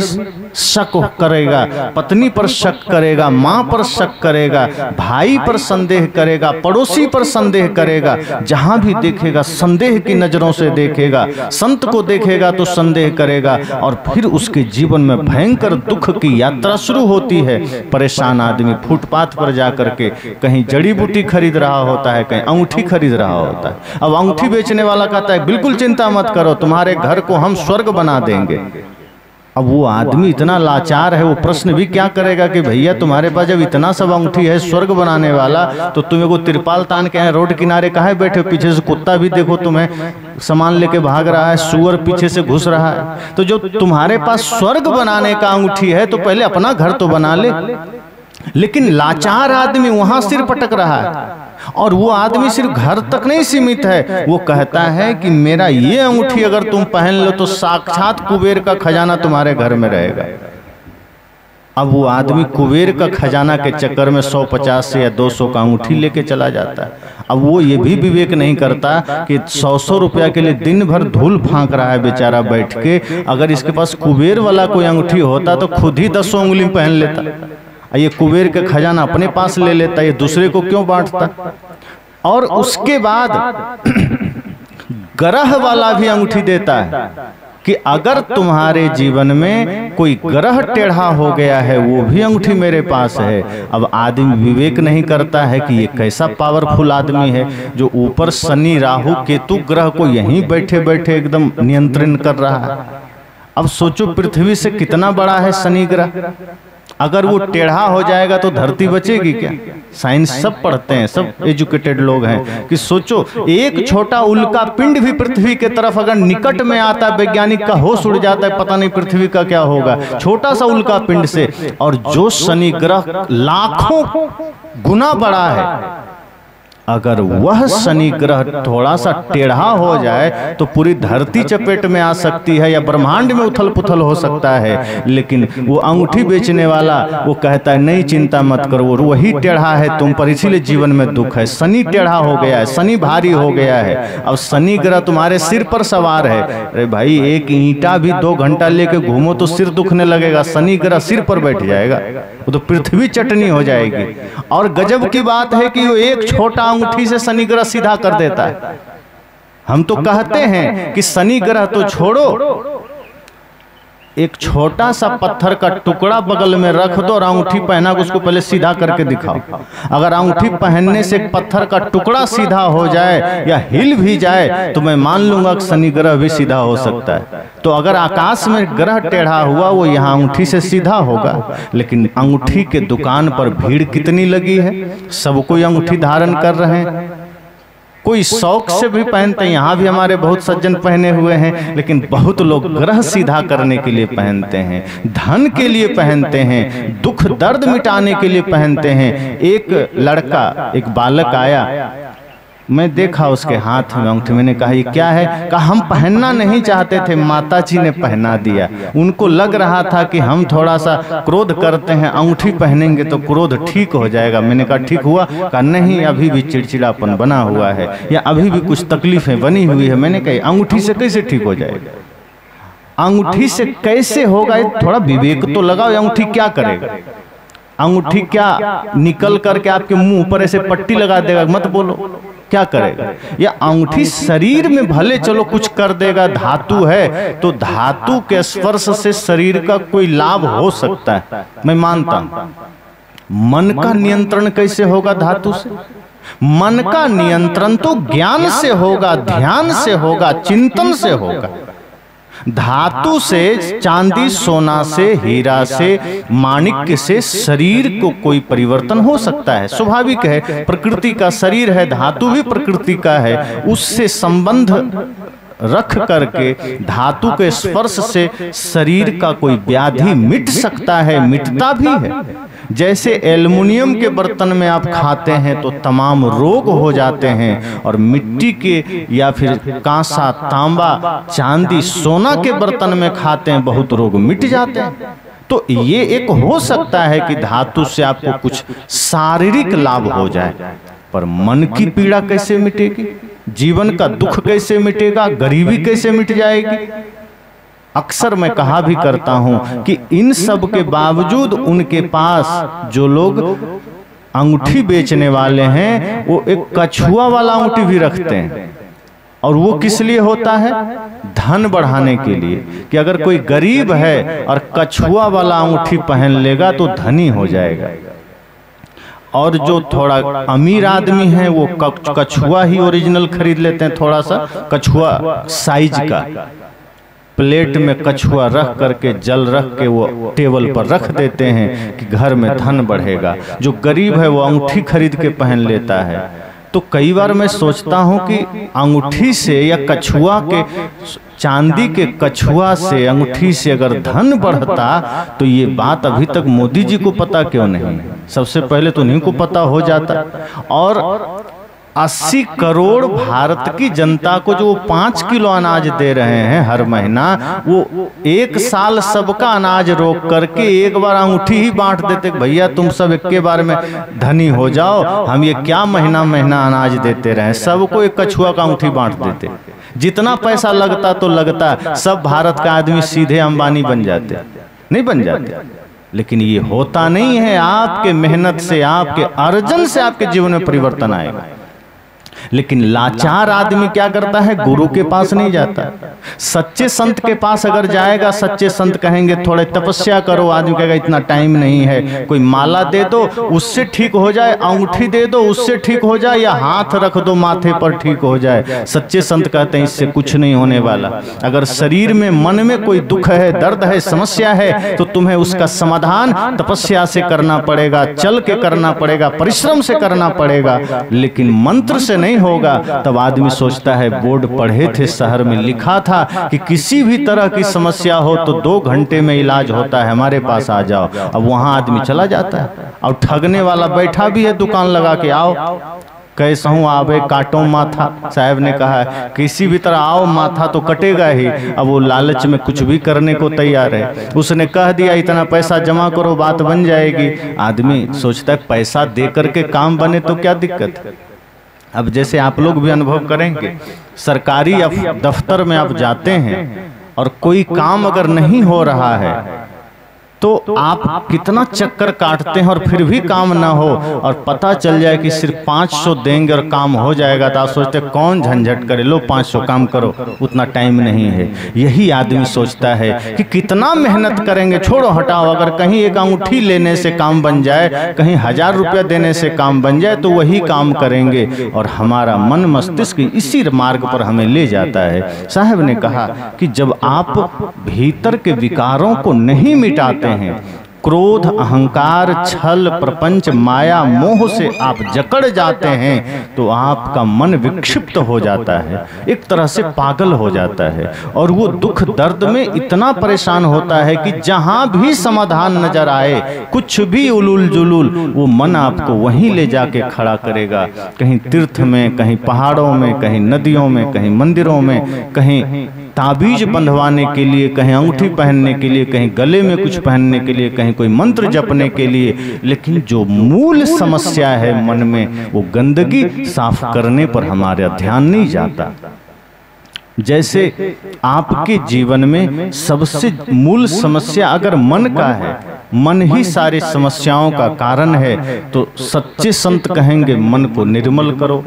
शक करेगा, पत्नी पर शक करेगा, माँ पर शक करेगा, भाई पर संदेह करेगा, पड़ोसी पर संदेह करेगा, जहां भी देखेगा संदेह की नजरों से देखेगा, संत को देखेगा तो संदेह करेगा, और फिर उसके जीवन में भयंकर दुख की यात्रा शुरू होती है। परेशान आदमी फुटपाथ पर जाकर के कहीं जड़ी बूटी खरीद रहा होता है, कहीं अंगूठी खरीद रहा होता है। अब अंगूठी बेचने वाला कहता है बिल्कुल चिंता मत करो, तुम्हारे घर को हम स्वर्ग बना देंगे। अब वो आदमी इतना लाचार है, वो प्रश्न भी क्या करेगा कि भैया तुम्हारे पास जब इतना सब अंगूठी है स्वर्ग बनाने वाला, तो तुम्हें को तिरपाल तान के रोड किनारे काहे बैठे, पीछे से कुत्ता भी देखो तुम्हें सामान लेके भाग रहा है, सुअर पीछे से घुस रहा है, तो जो तुम्हारे पास स्वर्ग बनाने का अंगूठी है तो पहले अपना घर तो बना ले। लेकिन लाचार आदमी वहां सिर पटक रहा है, और वो आदमी सिर्फ घर तक नहीं सीमित है, वो कहता है कि मेरा ये अंगूठी अगर तुम पहन लो तो साक्षात कुबेर का खजाना तुम्हारे घर में रहेगा। अब वो आदमी कुबेर का खजाना के चक्कर में 150 या 200 का अंगूठी लेके चला जाता है। अब वो ये भी विवेक नहीं करता कि 100 रुपया के लिए दिन भर धूल फांक रहा है बेचारा बैठ के, अगर इसके पास कुबेर वाला कोई अंगूठी होता तो खुद ही 10 उंगली पहन लेता, ये कुबेर का खजाना अपने पास ले लेता, ये दूसरे को क्यों बांटता। और उसके बाद ग्रह वाला भी अंगूठी देता है कि अगर तुम्हारे जीवन में कोई ग्रह टेढ़ा हो गया है वो भी अंगूठी मेरे पास है। अब आदमी विवेक नहीं करता है कि ये कैसा पावरफुल आदमी है जो ऊपर शनि राहु केतु ग्रह को यहीं बैठे बैठे एकदम नियंत्रण कर रहा है। अब सोचो पृथ्वी से कितना बड़ा है शनि ग्रह, अगर वो टेढ़ा हो जाएगा तो धरती बचेगी क्या? साइंस सब पढ़ते हैं, सब एजुकेटेड लोग हैं कि सोचो एक छोटा उल्का पिंड भी पृथ्वी के तरफ अगर निकट में आता है, वैज्ञानिक का होश उड़ जाता है, पता नहीं पृथ्वी का क्या होगा छोटा सा उल्का पिंड से। और जो शनि ग्रह लाखों गुना बड़ा है, अगर वह शनि ग्रह थोड़ा सा टेढ़ा हो जाए तो पूरी धरती चपेट में आ सकती है या ब्रह्मांड में उथल पुथल हो सकता है। लेकिन वो अंगूठी बेचने वाला वो कहता है नहीं चिंता मत करो, वही टेढ़ा है तुम पर, इसीलिए जीवन में दुख है। शनि टेढ़ा हो गया है, शनि भारी हो गया है, अब शनि ग्रह तुम्हारे सिर पर सवार है। अरे भाई एक ईंटा भी 2 घंटा लेके घूमो तो सिर दुखने लगेगा, शनि ग्रह सिर पर बैठ जाएगा, वो तो पृथ्वी चटनी हो जाएगी। और गजब की बात है कि वो एक छोटा अंगूठी से शनि ग्रह सीधा कर देता है। हम तो कहते हैं कि शनि ग्रह तो छोड़ो, एक छोटा सा पत्थर का टुकड़ा बगल में रख दो और अंगूठी पहना के उसको पहले सीधा करके दिखाओ। अगर अंगूठी पहनने से एक पत्थर का टुकड़ा सीधा हो जाए या हिल भी जाए तो मैं मान लूंगा कि शनि ग्रह भी सीधा हो सकता है। तो अगर आकाश में ग्रह टेढ़ा हुआ वो यहाँ अंगूठी से सीधा होगा। लेकिन अंगूठी के दुकान पर भीड़ कितनी लगी है, सब कोई अंगूठी धारण कर रहे हैं, कोई शौक से भी पहनते हैं। यहाँ भी हमारे बहुत सज्जन पहने हुए हैं, लेकिन बहुत लोग ग्रह सीधा करने के लिए पहनते हैं, धन के लिए पहनते हैं, दुख दर्द मिटाने के लिए पहनते हैं। एक लड़का, एक बालक आया, मैं देखा उसके हाथ में अंगूठी, मैंने कहा ये क्या है? कहा हम पहनना नहीं चाहते थे, माताजी ने पहना दिया। उनको लग रहा था कि हम थोड़ा सा क्रोध करते हैं, अंगूठी पहनेंगे तो क्रोध ठीक हो जाएगा। मैंने कहा ठीक हुआ? कहा नहीं, अभी भी चिड़चिड़ापन बना हुआ है या अभी भी कुछ तकलीफें बनी हुई है। मैंने कहा अंगूठी से कैसे ठीक हो जाएगा? अंगूठी से कैसे होगा? थोड़ा विवेक तो लगाओ। अंगूठी क्या करेगा? अंगूठी क्या निकल करके आपके मुंह पर ऐसे पट्टी लगा देगा? मत बोलो, क्या करेगा? या अंगूठी शरीर में भले चलो कुछ कर देगा, धातु है तो धातु के स्पर्श से शरीर का कोई लाभ हो सकता है, मैं मानता हूं। मन का नियंत्रण कैसे होगा धातु से? मन का नियंत्रण तो ज्ञान से होगा, ध्यान से होगा, चिंतन से होगा। धातु से, चांदी सोना से, हीरा से, माणिक्य से शरीर को कोई परिवर्तन हो सकता है, स्वाभाविक है। प्रकृति का शरीर है, धातु भी प्रकृति का है, उससे संबंध रख करके धातु के स्पर्श से शरीर का कोई व्याधि मिट सकता है, मिटता भी है। जैसे एल्युमिनियम के बर्तन में आप खाते हैं तो तमाम रोग हो जाते हैं, और मिट्टी के या फिर कांसा, तांबा, चांदी, सोना के बर्तन में खाते हैं, बहुत रोग मिट जाते हैं। तो ये एक हो सकता है कि धातु से आपको कुछ शारीरिक लाभ हो जाए, पर मन की पीड़ा कैसे मिटेगी? जीवन का दुख कैसे मिटेगा? गरीबी कैसे मिट जाएगी? अक्सर मैं कहा भी करता हूं कि इन सब के बावजूद उनके पास जो लोग अंगूठी बेचने वाले हैं वो एक कछुआ वाला अंगूठी भी रखते हैं। और वो किस लिए होता है? धन बढ़ाने के लिए, कि अगर कोई गरीब है और कछुआ वाला अंगूठी पहन लेगा तो धनी हो जाएगा। और जो थोड़ा अमीर आदमी है वो कछुआ ही ओरिजिनल खरीद लेते हैं, थोड़ा सा कछुआ साइज का, प्लेट में कछुआ रख करके, जल रख के वो टेबल पर रख देते हैं कि घर में धन बढ़ेगा। जो गरीब है वो अंगूठी खरीद के पहन लेता है। तो कई बार मैं सोचता हूं कि अंगूठी से या कछुआ के, चांदी के कछुआ से, अंगूठी से अगर धन बढ़ता तो ये बात अभी तक मोदी जी को पता क्यों नहीं? सबसे पहले तो उन्हीं को पता हो जाता। और 80 करोड़ भारत की जनता को जो 5 किलो अनाज दे रहे हैं हर महीना, वो एक साल सबका अनाज रोक करके एक बार अंगूठी ही बांट देते। भैया तुम सब एक बार में धनी हो जाओ, हम ये क्या महीना महीना अनाज देते रहे? सबको एक कछुआ का अंगूठी बांट देते। जितना पैसा लगता तो लगता, सब भारत का आदमी सीधे अंबानी बन जाते, नहीं बन जाते। लेकिन ये होता नहीं है। आपके मेहनत से, आपके अर्जन से आपके जीवन में परिवर्तन आएगा। लेकिन लाचार आदमी क्या करता है? गुरु के पास नहीं जाता। सच्चे संत के पास अगर जाएगा, सच्चे संत कहेंगे थोड़े तपस्या करो, आदमी कहेगा इतना टाइम नहीं है। कोई माला दे दो उससे ठीक हो जाए, अंगूठी दे दो उससे ठीक हो जाए, या हाथ रख दो माथे पर ठीक हो जाए। सच्चे संत कहते हैं इससे कुछ नहीं होने वाला। अगर शरीर में, मन में कोई दुख है, दर्द है, समस्या है, तो तुम्हें उसका समाधान तपस्या से करना पड़ेगा, चल के करना पड़ेगा, परिश्रम से करना पड़ेगा। लेकिन मंत्र से नहीं होगा। तब आदमी सोचता है, बोर्ड पढ़े थे, शहर में लिखा था कि किसी भी तरह की समस्या हो तो 2 घंटे में इलाज होता है, हमारे पास आ जाओ। अब वहां आदमी चला जाता है, और ठगने वाला बैठा भी है दुकान लगा के, आओ कैसा हूं आवे काटो माथा। साहब ने कहा है किसी भी तरह आओ, माथा तो कटेगा ही। अब वो लालच में कुछ भी करने को तैयार है। उसने कह दिया इतना पैसा जमा करो, बात बन जाएगी। आदमी सोचता है पैसा दे करके काम बने तो क्या दिक्कत है। अब जैसे आप लोग भी अनुभव करेंगे, सरकारी दफ्तर में आप जाते हैं और कोई काम अगर नहीं हो रहा है तो आप कितना चक्कर काटते हैं और फिर भी काम ना हो, और पता चल जाए कि सिर्फ 500 देंगे और काम हो जाएगा, तो आप सोचते कौन झंझट करे, लो 500 काम करो, उतना टाइम नहीं है। यही आदमी सोचता है कि कितना मेहनत करेंगे, छोड़ो हटाओ, अगर कहीं एक अंगूठी लेने से काम बन जाए, कहीं 1000 रुपया देने से काम बन जाए तो वही काम करेंगे। और हमारा मन मस्तिष्क इसी मार्ग पर हमें ले जाता है। साहब ने कहा कि जब आप भीतर के विकारों को नहीं मिटाते हैं, क्रोध, अहंकार, छल, प्रपंच, माया, मोह से आप जकड़ जाते हैं, तो आपका मन विक्षिप्त हो जाता है, एक तरह से पागल हो जाता है, और वो दुख दर्द में इतना परेशान होता है कि जहां भी समाधान नजर आए, कुछ भी उलूल जुलूल, वो मन आपको वहीं ले जाके खड़ा करेगा। कहीं तीर्थ में, कहीं पहाड़ों में, कहीं नदियों में, कहीं मंदिरों में, कहीं ताबीज बंधवाने के लिए, कहीं अंगूठी पहनने के लिए, कहीं गले में कुछ पहनने के लिए, कहीं कोई मंत्र जपने के लिए। लेकिन जो मूल समस्या है मन में, वो गंदगी साफ करने पर हमारा ध्यान नहीं जाता। जैसे आपके जीवन में सबसे मूल समस्या अगर मन का है, मन ही सारी समस्याओं का कारण है, तो सच्चे संत कहेंगे मन को निर्मल करो।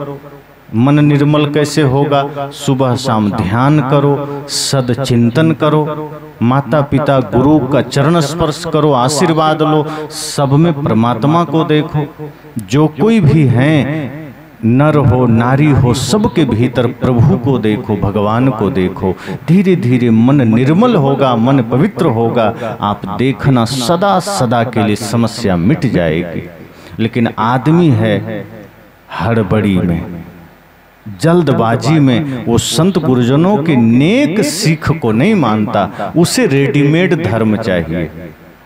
मन निर्मल कैसे होगा? सुबह शाम ध्यान करो, सद चिंतन करो, माता पिता गुरु का चरण स्पर्श करो, आशीर्वाद लो, सब में परमात्मा को देखो। जो कोई भी हैं, नर हो नारी हो, सबके भीतर प्रभु को देखो, भगवान को देखो। धीरे धीरे मन निर्मल होगा, मन पवित्र होगा। आप देखना सदा सदा के लिए समस्या मिट जाएगी। लेकिन आदमी है हड़बड़ी में, जल्दबाजी में, वो संत गुरुजनों के नेक सीख को नहीं मानता। उसे रेडीमेड धर्म चाहिए,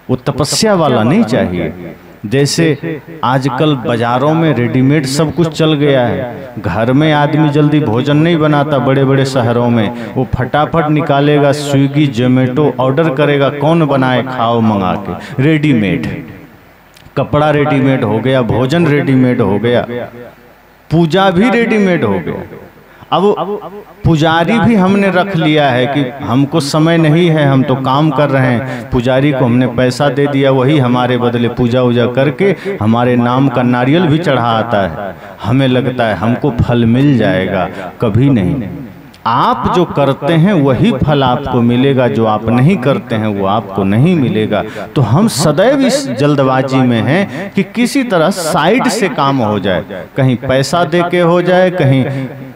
वो तपस्या वाला नहीं चाहिए। जैसे आजकल बाजारों में रेडीमेड सब कुछ चल गया है। घर में आदमी जल्दी भोजन नहीं बनाता। बड़े बड़े शहरों में वो फटाफट निकालेगा, स्विगी जोमेटो ऑर्डर करेगा, कौन बनाए, खाओ मंगा के। रेडीमेड कपड़ा रेडीमेड हो गया, भोजन रेडीमेड हो गया, पूजा भी रेडीमेड हो गया। अब पुजारी भी हमने रख लिया है कि हमको समय नहीं है, हम तो काम कर रहे हैं, पुजारी को हमने पैसा दे दिया, वही हमारे बदले पूजा वूजा करके हमारे नाम का नारियल भी चढ़ा आता है। हमें लगता है हमको फल मिल जाएगा। कभी नहीं। आप जो करते हैं वही फल आपको मिलेगा, जो आप नहीं करते हैं वो आपको नहीं मिलेगा। तो हम सदैव इस जल्दबाजी में हैं कि किसी तरह साइड से काम हो जाए, कहीं पैसा दे के हो जाए, कहीं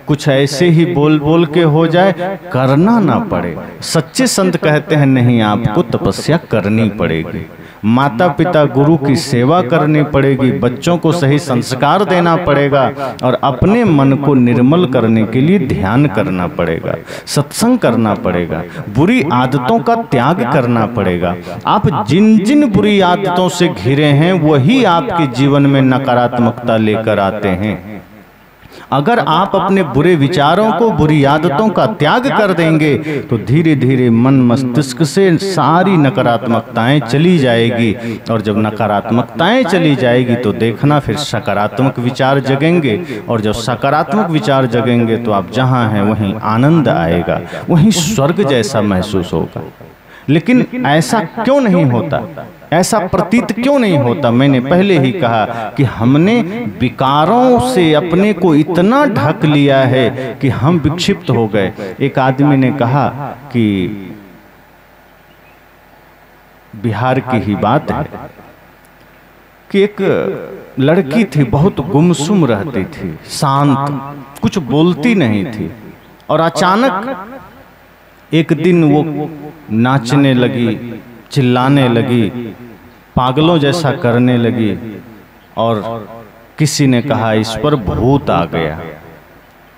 कुछ ऐसे ही बोल बोल के हो जाए, करना ना पड़े। सच्चे संत कहते हैं नहीं, आपको तपस्या करनी पड़ेगी, माता पिता गुरु की सेवा करनी पड़ेगी, बच्चों को सही संस्कार देना पड़ेगा, और अपने मन को निर्मल करने के लिए ध्यान करना पड़ेगा, सत्संग करना पड़ेगा, बुरी आदतों का त्याग करना पड़ेगा। आप जिन जिन बुरी आदतों से घिरे हैं वही आपके जीवन में नकारात्मकता लेकर आते हैं। अगर आप अपने बुरे विचारों को, बुरी आदतों का त्याग कर देंगे तो धीरे धीरे मन मस्तिष्क से सारी नकारात्मकताएं चली जाएगी, और जब नकारात्मकताएं चली जाएगी तो देखना फिर सकारात्मक विचार जगेंगे, और जब सकारात्मक विचार जगेंगे तो आप जहां हैं वहीं आनंद आएगा, वहीं स्वर्ग जैसा महसूस होगा। लेकिन ऐसा क्यों नहीं होता? ऐसा प्रतीत क्यों नहीं होता? मैंने पहले ही कहा कि हमने विकारों से अपने को इतना ढक लिया है कि हम विक्षिप्त हो गए। एक आदमी ने कहा कि बिहार की ही बात है कि एक लड़की थी, बहुत गुमसुम रहती थी, शांत, कुछ बोलती नहीं थी, और अचानक एक दिन वो नाचने लगी, चिल्लाने लगी, पागलों जैसा करने लगी, और किसी ने कहा इस पर भूत आ गया।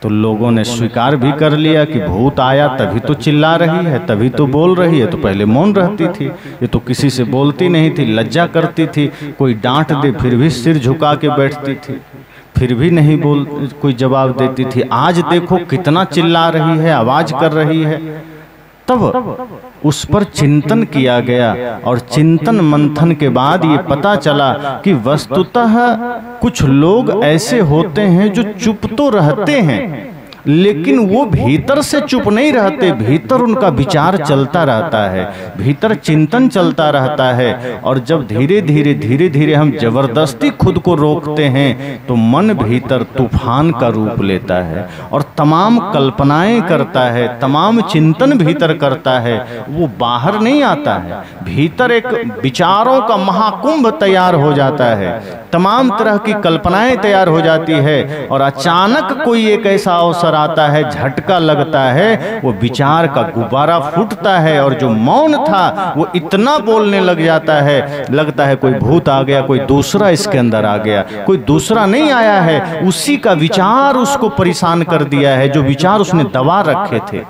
तो लोगों ने स्वीकार भी कर लिया कि भूत आया, तभी तो चिल्ला रही है, तभी तो बोल रही है। तो पहले मौन रहती थी, ये तो किसी से बोलती नहीं थी, लज्जा करती थी, कोई डांट दे फिर भी सिर झुका के बैठती थी, फिर भी नहीं कोई जवाब देती थी। आज देखो कितना चिल्ला रही है, आवाज कर रही है। तब उस पर चिंतन किया गया, और चिंतन मंथन के बाद ये पता चला कि वस्तुतः कुछ लोग ऐसे होते हैं जो चुप तो रहते हैं लेकिन वो भीतर से चुप नहीं रहते, भीतर उनका विचार चलता रहता है, भीतर चिंतन चलता रहता है। और जब धीरे धीरे हम जबरदस्ती खुद को रोकते हैं तो मन भीतर तूफान का रूप लेता है और तमाम कल्पनाएं करता है, तमाम चिंतन भीतर करता है, वो बाहर नहीं आता है। भीतर एक विचारों का महाकुंभ तैयार हो जाता है, तमाम तरह की कल्पनाएं तैयार हो जाती है और अचानक कोई एक ऐसा अवसर आता है, झटका लगता है, वो विचार का गुब्बारा फूटता है और जो मौन था वो इतना बोलने लग जाता है, लगता है कोई भूत आ गया, कोई दूसरा इसके अंदर आ गया। कोई दूसरा नहीं आया है, उसी का विचार उसको परेशान कर दिया है, जो विचार उसने दबा रखे थे।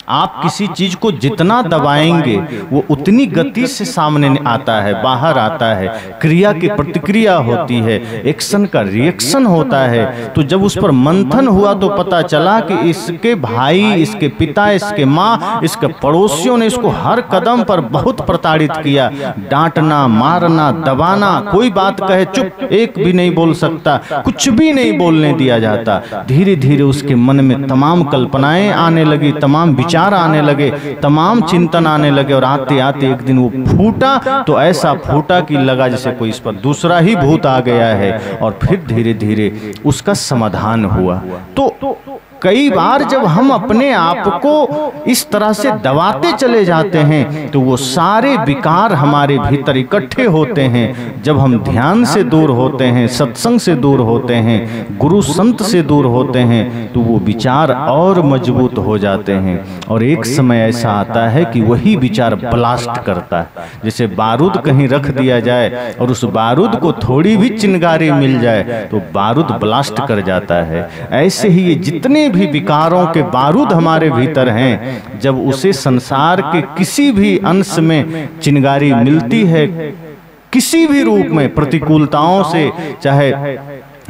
आप किसी चीज को जितना दबाएंगे वो उतनी गति से सामने आता है, बाहर आता है, क्रिया की प्रतिक्रिया होती है, एक्शन का रिएक्शन होता है। तो जब उस पर मंथन हुआ तो पता चला कि इसके भाई, इसके पिता, इसके माँ, इसके पड़ोसियों ने इसको हर कदम पर बहुत प्रताड़ित किया। डांटना, मारना, दबाना, कोई बात कहे चुप, एक भी नहीं बोल सकता, कुछ भी नहीं बोलने दिया जाता। धीरे धीरे उसके मन में तमाम कल्पनाएं आने लगी, तमाम विचार आने लगे, तमाम चिंतन आने लगे और आते आते एक दिन वो फूटा तो ऐसा फूटा कि लगा जैसे कोई इस पर दूसरा ही भूत आ गया है। और फिर धीरे धीरे उसका समाधान हुआ। तो कई बार जब हम अपने आप को इस तरह से दबाते चले जाते हैं तो वो सारे विकार हमारे भीतर इकट्ठे होते हैं। जब हम ध्यान से दूर होते हैं, सत्संग से दूर होते हैं, गुरु संत से दूर होते हैं तो वो विचार और मजबूत हो जाते हैं। और एक समय ऐसा आता है कि वही विचार ब्लास्ट करता है। जैसे बारूद कहीं रख दिया जाए और उस बारूद को थोड़ी भी चिंगारी मिल जाए तो बारूद ब्लास्ट कर जाता है। ऐसे ही ये जितने भी विकारों के बारूद हमारे भीतर हैं, जब उसे संसार के किसी भी अंश में चिंगारी मिलती है, किसी भी रूप में, प्रतिकूलताओं से, चाहे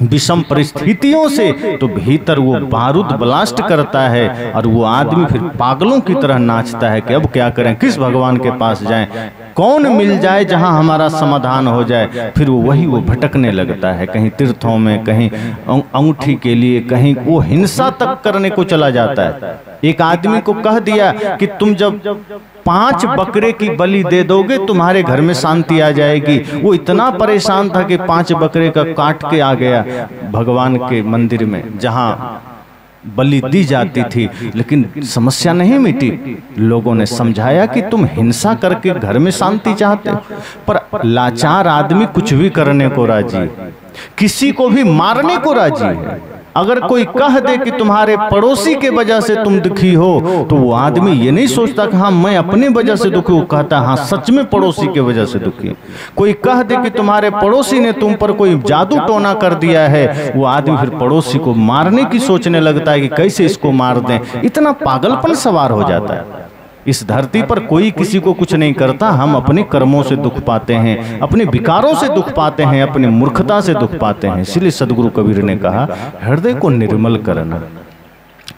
विषम परिस्थितियों से, तो भीतर वो बारूद ब्लास्ट करता है और वो आदमी फिर पागलों की तरह नाचता है कि अब क्या करें, किस भगवान के पास जाएं, कौन मिल जाए जहां हमारा समाधान हो जाए। फिर वो भटकने लगता है, कहीं तीर्थों में, कहीं अंगूठी के लिए, कहीं वो हिंसा तक करने को चला जाता है। एक आदमी को कह दिया कि तुम जब 5 बकरे की बलि दे दोगे तुम्हारे घर में शांति आ जाएगी। वो इतना परेशान था कि 5 बकरे का काट के आ गया भगवान के मंदिर में जहां बलि दी जाती थी, लेकिन समस्या नहीं मिटी। लोगों ने समझाया कि तुम हिंसा करके घर में शांति चाहते हो, पर लाचार आदमी कुछ भी करने को राजी है, किसी को भी मारने को राजी है। अगर कोई कह दे कि तुम्हारे पड़ोसी के वजह से तुम दुखी हो तो वो आदमी ये नहीं सोचता कि हाँ मैं अपने वजह से दुखी, वो कहता हाँ सच में पड़ोसी के वजह से दुखी। कोई कह दे कि तुम्हारे पड़ोसी ने तुम पर कोई जादू टोना कर दिया है, वो आदमी फिर पड़ोसी को मारने की सोचने लगता है कि कैसे इसको मार दें। इतना पागलपन सवार हो जाता है। इस धरती पर कोई किसी को कुछ नहीं करता, हम अपने कर्मों से दुख पाते हैं, अपने विकारों से दुख पाते हैं, अपनी मूर्खता से दुख पाते हैं। इसलिए सदगुरु कबीर ने कहा हृदय को निर्मल करना,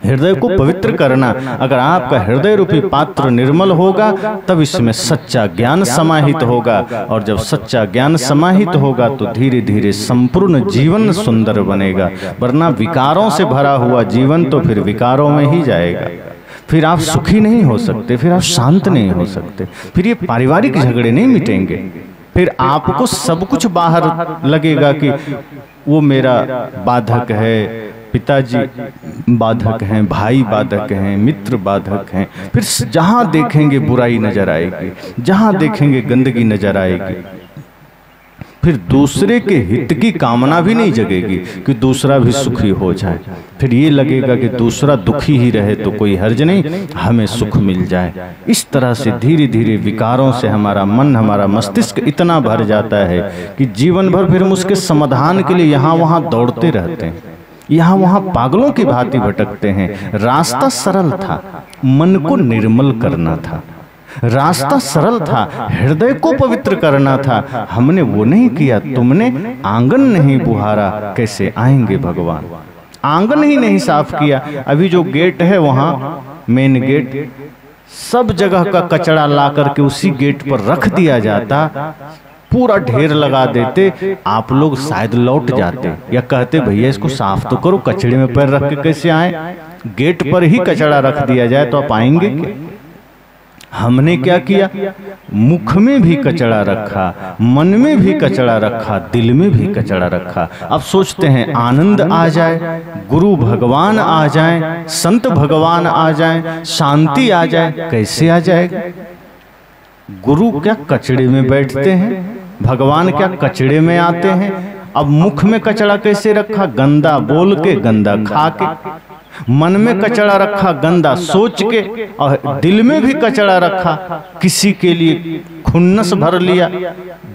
हृदय को पवित्र करना। अगर आपका हृदय रूपी पात्र निर्मल होगा तब इसमें सच्चा ज्ञान समाहित होगा, और जब सच्चा ज्ञान समाहित होगा तो धीरे धीरे संपूर्ण जीवन सुंदर बनेगा। वरना विकारों से भरा हुआ जीवन तो फिर विकारों में ही जाएगा। फिर आप सुखी नहीं हो सकते, फिर आप शांत नहीं हो सकते, फिर ये पारिवारिक झगड़े नहीं मिटेंगे, फिर आपको सब कुछ बाहर लगेगा कि वो मेरा बाधक है, पिताजी बाधक हैं, भाई बाधक हैं, मित्र बाधक हैं। फिर जहां देखेंगे बुराई नजर आएगी, जहां देखेंगे गंदगी नजर आएगी। फिर दूसरे के हित की कामना भी नहीं जगेगी कि दूसरा भी सुखी हो जाए। फिर ये लगेगा कि दूसरा दुखी ही रहे तो कोई हर्ज नहीं, हमें सुख मिल जाए। इस तरह से धीरे धीरे विकारों से हमारा मन, हमारा मस्तिष्क इतना भर जाता है कि जीवन भर फिर हम उसके समाधान के लिए यहाँ वहाँ दौड़ते रहते हैं, यहाँ वहाँ पागलों की भांति भटकते हैं। रास्ता सरल था, मन को निर्मल करना था, रास्ता सरल था, हृदय को पवित्र करना था। हमने वो नहीं किया। तुमने आंगन नहीं बुहारा, कैसे आएंगे भगवान? आंगन ही नहीं साफ किया। अभी जो गेट है वहां मेन गेट, सब जगह का कचरा ला करके उसी गेट पर रख दिया जाता पूरा ढेर लगा देते, आप लोग शायद लौट जाते या कहते भैया इसको साफ तो करो, कचड़े में पैर रख के कैसे आए, गेट पर ही कचड़ा रख दिया जाए तो आप आएंगे क्या? हमने क्या किया, मुख में भी कचड़ा रखा, मन में भी कचड़ा रखा, दिल में भी कचड़ा रखा। अब सोचते हैं आनंद आ जाए, गुरु भगवान आ जाए, संत भगवान आ जाए, शांति आ जाए। कैसे आ जाएगा? गुरु क्या कचड़े में बैठते हैं, भगवान क्या कचड़े में आते हैं? अब मुख में कचड़ा कैसे रखा? गंदा बोल के, गंदा खा के। मन में कचड़ा रखा, गंदा सोच के, और दिल में भी कचड़ा रखा, किसी के लिए खुन्नस भर लिया,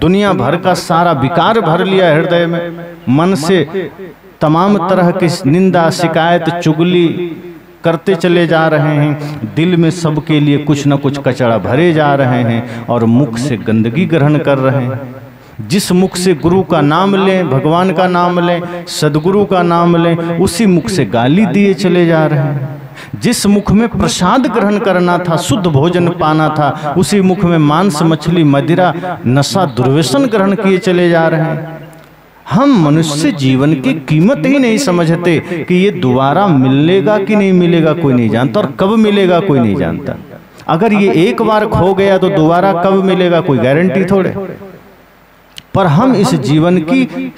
दुनिया भर का सारा विकार भर लिया हृदय में। मन से तमाम तरह की निंदा, शिकायत, चुगली करते चले जा रहे हैं। दिल में सबके लिए कुछ न कुछ कचड़ा भरे जा रहे हैं और मुख से गंदगी ग्रहण कर रहे हैं। जिस मुख से गुरु का नाम लें, भगवान का नाम लें, सदगुरु का नाम लें, उसी मुख से गाली दिए चले जा रहे हैं। जिस मुख में प्रसाद ग्रहण करना था, शुद्ध भोजन पाना था, उसी मुख में मांस, मछली, मदिरा, नशा, दुर्व्यसन ग्रहण किए चले जा रहे हैं। हम मनुष्य जीवन की कीमत ही नहीं समझते कि ये दोबारा मिलेगा कि नहीं मिलेगा कोई नहीं जानता, और कब मिलेगा कोई नहीं जानता। अगर ये एक बार खो गया तो दोबारा कब मिलेगा कोई गारंटी थोड़े। पर हम इस जीवन की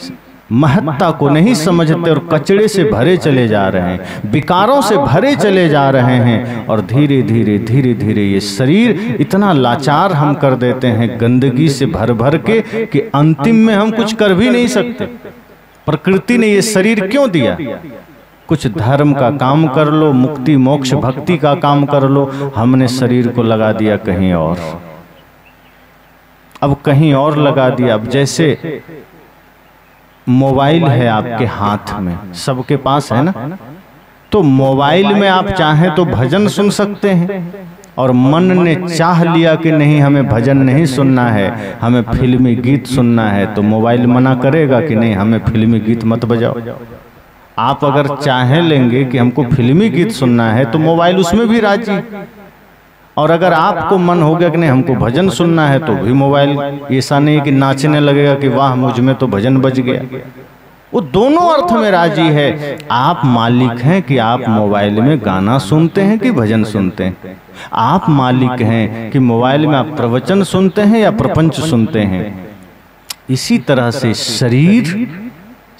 महत्ता को नहीं समझते और कचड़े से भरे चले जा रहे हैं, विकारों से भरे चले जा रहे हैं, और धीरे धीरे धीरे धीरे ये शरीर इतना लाचार हम कर देते हैं गंदगी से भर भर के कि अंतिम में हम कुछ कर भी नहीं सकते। प्रकृति ने ये शरीर क्यों दिया? कुछ धर्म का काम कर लो, मुक्ति मोक्ष भक्ति का काम कर लो, हमने शरीर को लगा दिया कहीं और। अब कहीं और लगा दिया। अब जैसे मोबाइल है आपके हाथ में, सबके पास है ना, तो मोबाइल में आप चाहें तो भजन सुन सकते हैं, और मन ने चाह लिया कि नहीं हमें भजन नहीं सुनना है, हमें फिल्मी गीत सुनना है, तो मोबाइल मना करेगा कि नहीं हमें फिल्मी गीत मत बजाओ। आप अगर चाहे लेंगे कि हमको फिल्मी गीत सुनना है तो मोबाइल उसमें भी राजी, और अगर आपको मन हो गया कि नहीं हमको भजन सुनना है तो भी मोबाइल, ऐसा नहीं कि नाचने लगेगा कि वाह मुझ में तो भजन बज गया। वो दोनों अर्थ में राजी है। आप मालिक हैं कि आप मोबाइल में गाना सुनते हैं कि भजन सुनते हैं। आप मालिक हैं कि मोबाइल में आप प्रवचन सुनते हैं या प्रपंच सुनते हैं। इसी तरह से शरीर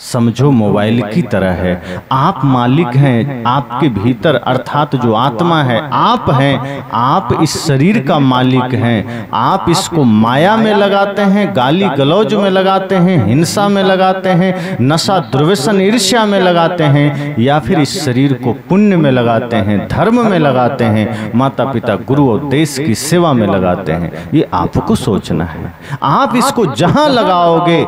समझो मोबाइल की तरह है। आप मालिक हैं, आपके भीतर अर्थात जो आत्मा है आप हैं, आप इस शरीर का मालिक हैं। आप इसको माया में लगाते हैं, गाली गलौज में लगाते हैं, हिंसा में लगाते हैं, नशा दुर्व्यसन ईर्ष्या में लगाते हैं, या फिर इस शरीर को पुण्य में लगाते हैं, धर्म में लगाते हैं, माता पिता गुरु और देश की सेवा में लगाते हैं। ये आपको सोचना है। आप इसको जहां लगाओगे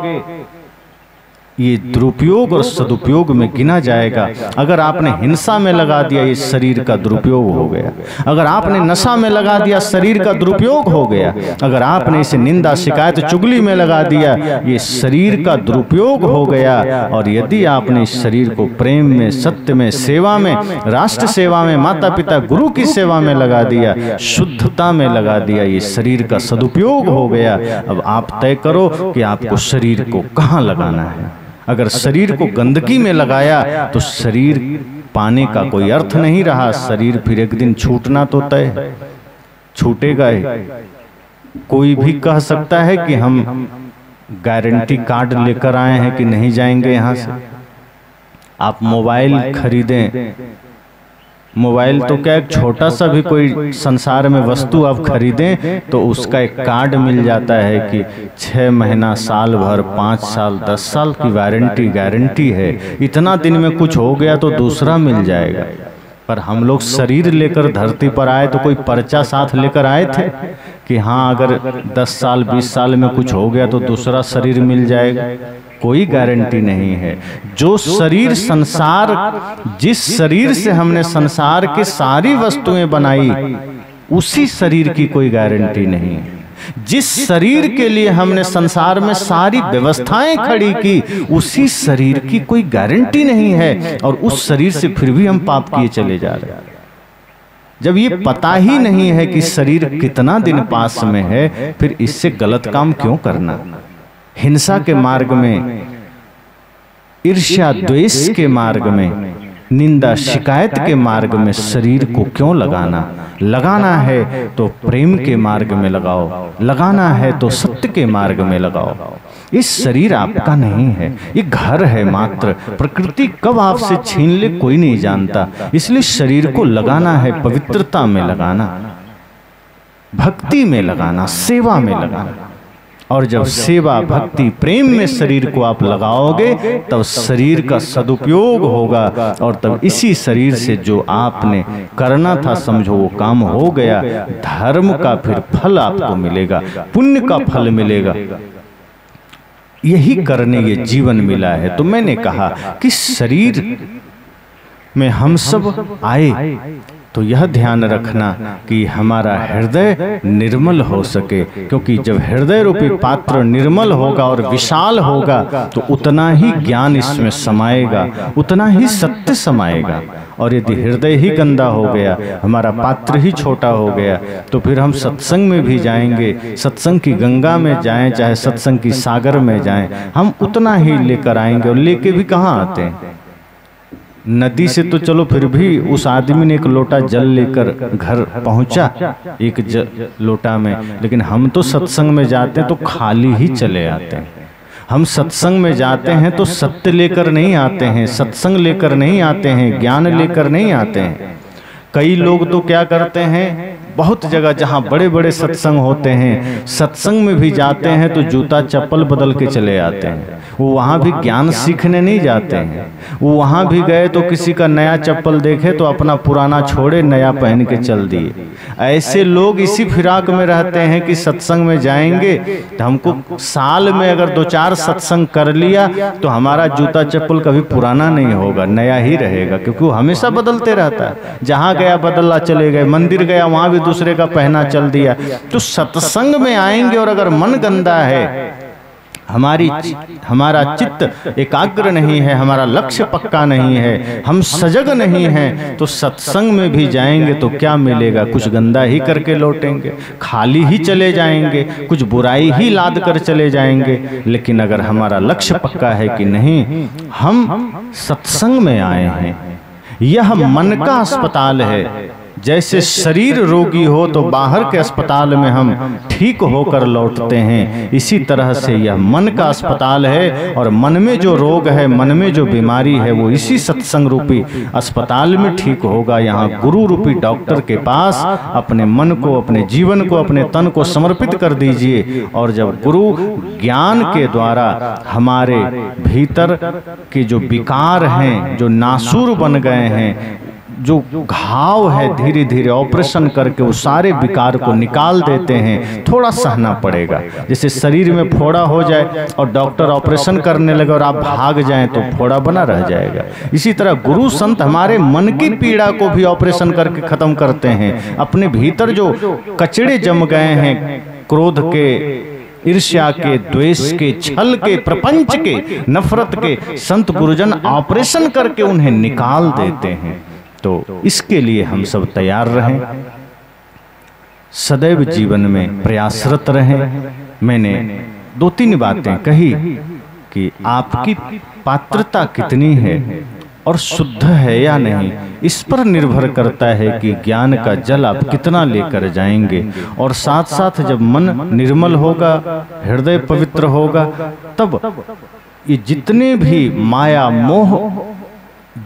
ये दुरुपयोग और सदुपयोग में गिना जाएगा। अगर आपने हिंसा में लगा दिया ये शरीर का दुरुपयोग हो गया। अगर आपने नशा में लगा दिया शरीर का दुरुपयोग हो गया। अगर आपने इसे निंदा शिकायत चुगली में लगा दिया ये शरीर का दुरुपयोग हो गया। और यदि आपने इस शरीर को प्रेम में, सत्य में, सेवा में, राष्ट्र सेवा में, माता पिता गुरु की सेवा में लगा दिया, शुद्धता में लगा दिया, ये शरीर का सदुपयोग हो गया। अब आप तय करो कि आपको शरीर को कहाँ लगाना है। अगर शरीर को गंदगी में लगाया तो शरीर पाने का कोई अर्थ नहीं रहा। शरीर फिर एक दिन छूटना तो तय है, छूटेगा ही। कोई भी कह सकता है कि हम गारंटी कार्ड लेकर आए हैं कि नहीं जाएंगे यहाँ से। आप मोबाइल खरीदें, मोबाइल तो क्या एक छोटा सा भी कोई संसार में वस्तु आप खरीदें तो उसका एक कार्ड मिल जाता है कि 6 महीना, साल भर, 5 साल, 10 साल की गारंटी है। इतना दिन में कुछ हो गया तो दूसरा मिल जाएगा। पर हम लोग शरीर लेकर धरती पर आए तो कोई पर्चा साथ लेकर आए थे कि हाँ अगर 10 साल 20 साल में कुछ हो गया तो दूसरा शरीर मिल जाएगा। कोई गारंटी नहीं है। जो शरीर संसार, जिस शरीर से हमने संसार की सारी वस्तुएं बनाई उसी शरीर की कोई गारंटी नहीं है। जिस शरीर के लिए हमने संसार में सारी व्यवस्थाएं खड़ी की उसी शरीर की कोई गारंटी नहीं है। और उस शरीर से फिर भी हम पाप किए चले जा रहे हैं। जब ये पता ही नहीं है कि शरीर कितना दिन पास में है, फिर इससे गलत काम क्यों करना। हिंसा के मार्ग में, ईर्ष्या द्वेष के मार्ग में, निंदा शिकायत के मार्ग में शरीर को क्यों लगाना? लगाना है तो प्रेम के मार्ग में लगाओ, लगाना है तो सत्य के मार्ग में लगाओ। इस शरीर आपका नहीं है, ये घर है मात्र। प्रकृति कब आपसे छीन ले कोई नहीं जानता, इसलिए शरीर को लगाना है पवित्रता में लगाना, भक्ति में लगाना, सेवा में लगाना। और जब सेवा भक्ति प्रेम में शरीर को आप लगाओगे तब शरीर का सदुपयोग होगा, और तब इसी शरीर से जो आपने करना था समझो वो काम हो गया। धर्म का फिर फल आपको मिलेगा, पुण्य का फल मिलेगा। यही करने ये जीवन मिला है। तो मैंने कहा कि शरीर में हम सब आए तो यह ध्यान रखना कि हमारा हृदय निर्मल हो सके, क्योंकि जब हृदय रूपी पात्र निर्मल होगा और विशाल होगा तो उतना ही ज्ञान इसमें समाएगा, उतना ही सत्य समाएगा। और यदि हृदय ही गंदा हो गया, हमारा पात्र ही छोटा हो गया, तो फिर हम सत्संग में भी जाएंगे, सत्संग की गंगा में जाएं चाहे सत्संग की सागर में जाएं, हम उतना ही लेकर आएंगे। और लेके भी कहाँ आते हैं? नदी से तो चलो फिर भी उस आदमी ने एक लोटा जल लेकर घर पहुंचा, एक लोटा में, लेकिन हम तो सत्संग में जाते हैं तो खाली ही चले आते हैं। हम सत्संग में जाते हैं तो सत्य लेकर नहीं आते हैं, सत्संग लेकर नहीं आते हैं, ज्ञान लेकर नहीं आते हैं। कई लोग तो क्या करते हैं, बहुत जगह जहाँ बड़े बड़े सत्संग होते हैं, सत्संग में भी जाते हैं तो जूता चप्पल बदल के चले आते हैं। वो वहाँ भी ज्ञान सीखने नहीं जाते हैं। वो वहाँ भी गए तो किसी का नया चप्पल देखे तो अपना पुराना छोड़े, नया पहन के चल दिए। ऐसे लोग इसी फिराक में रहते हैं कि सत्संग में जाएंगे तो हमको साल में अगर 2-4 सत्संग कर लिया तो हमारा जूता चप्पल कभी पुराना नहीं होगा, नया ही रहेगा, क्योंकि वो हमेशा बदलते रहता है। जहाँ गया बदला चले गए, मंदिर गया वहाँ भी दूसरे का पहना चल दिया। तो सत्संग में आएंगे और अगर मन गंदा है, हमारा चित्त एकाग्र नहीं है, हमारा लक्ष्य पक्का नहीं है, हम सजग नहीं हैं, तो सत्संग में भी जाएंगे तो क्या मिलेगा? कुछ गंदा ही करके लौटेंगे, खाली ही चले जाएंगे, कुछ बुराई ही लाद कर चले जाएंगे। लेकिन अगर हमारा लक्ष्य पक्का है कि नहीं, हम सत्संग में आए हैं, यह मन का अस्पताल है। जैसे शरीर रोगी हो तो बाहर के अस्पताल में हम ठीक होकर लौटते हैं, इसी तरह से यह मन का अस्पताल है। और मन में जो रोग है, मन में जो बीमारी है, वो इसी सत्संग रूपी अस्पताल में ठीक होगा। यहाँ गुरु रूपी डॉक्टर के पास अपने मन को, अपने जीवन को, अपने तन को समर्पित कर दीजिए। और जब गुरु ज्ञान के द्वारा हमारे भीतर के जो विकार हैं, जो नासूर बन गए हैं, जो घाव है, धीरे धीरे ऑपरेशन करके उस सारे विकार को निकाल देते हैं। थोड़ा सहना पड़ेगा, जैसे शरीर में फोड़ा हो जाए और डॉक्टर ऑपरेशन करने लगे और आप भाग जाएं तो फोड़ा बना रह जाएगा। इसी तरह गुरु संत हमारे मन की पीड़ा को भी ऑपरेशन करके खत्म करते हैं। अपने भीतर जो कचड़े जम गए हैं, क्रोध के, ईर्ष्या के, द्वेष के, छल के, प्रपंच के, नफरत के, संत गुरुजन ऑपरेशन करके उन्हें निकाल देते हैं। तो इसके लिए हम सब तैयार रहें, सदैव जीवन में प्रयासरत रहें। मैंने 2-3 बातें कही कि आपकी पात्रता कितनी है और शुद्ध है या नहीं, इस पर निर्भर करता है कि ज्ञान का जल आप कितना लेकर जाएंगे। और साथ साथ जब मन निर्मल होगा, हृदय पवित्र होगा, तब ये जितने भी माया मोह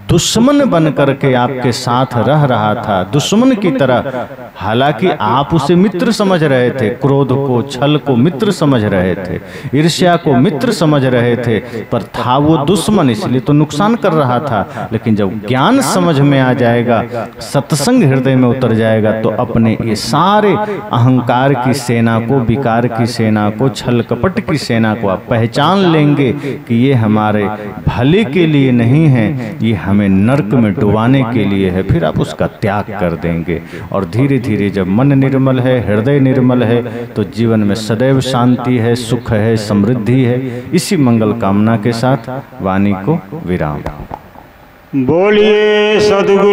दुश्मन बन करके आपके साथ रह रहा था, दुश्मन की तरह, हालांकि आप उसे मित्र समझ रहे थे, क्रोध को, छल को मित्र समझ रहे थे, ईर्ष्या को मित्र समझ रहे थे, पर था वो दुश्मन, इसलिए तो नुकसान कर रहा था। लेकिन जब ज्ञान समझ में आ जाएगा, सत्संग हृदय में उतर जाएगा, तो अपने ये सारे अहंकार की सेना को, विकार की सेना को, छल कपट की सेना को आप पहचान लेंगे कि ये हमारे भले के लिए नहीं है, ये हमें नरक में डुबाने के लिए है। फिर आप उसका त्याग कर देंगे। और धीरे धीरे जब मन निर्मल है, हृदय निर्मल है, तो जीवन में सदैव शांति है, सुख है, समृद्धि है। इसी मंगल कामना के साथ वाणी को विराम। बोलिए सद्गुरु।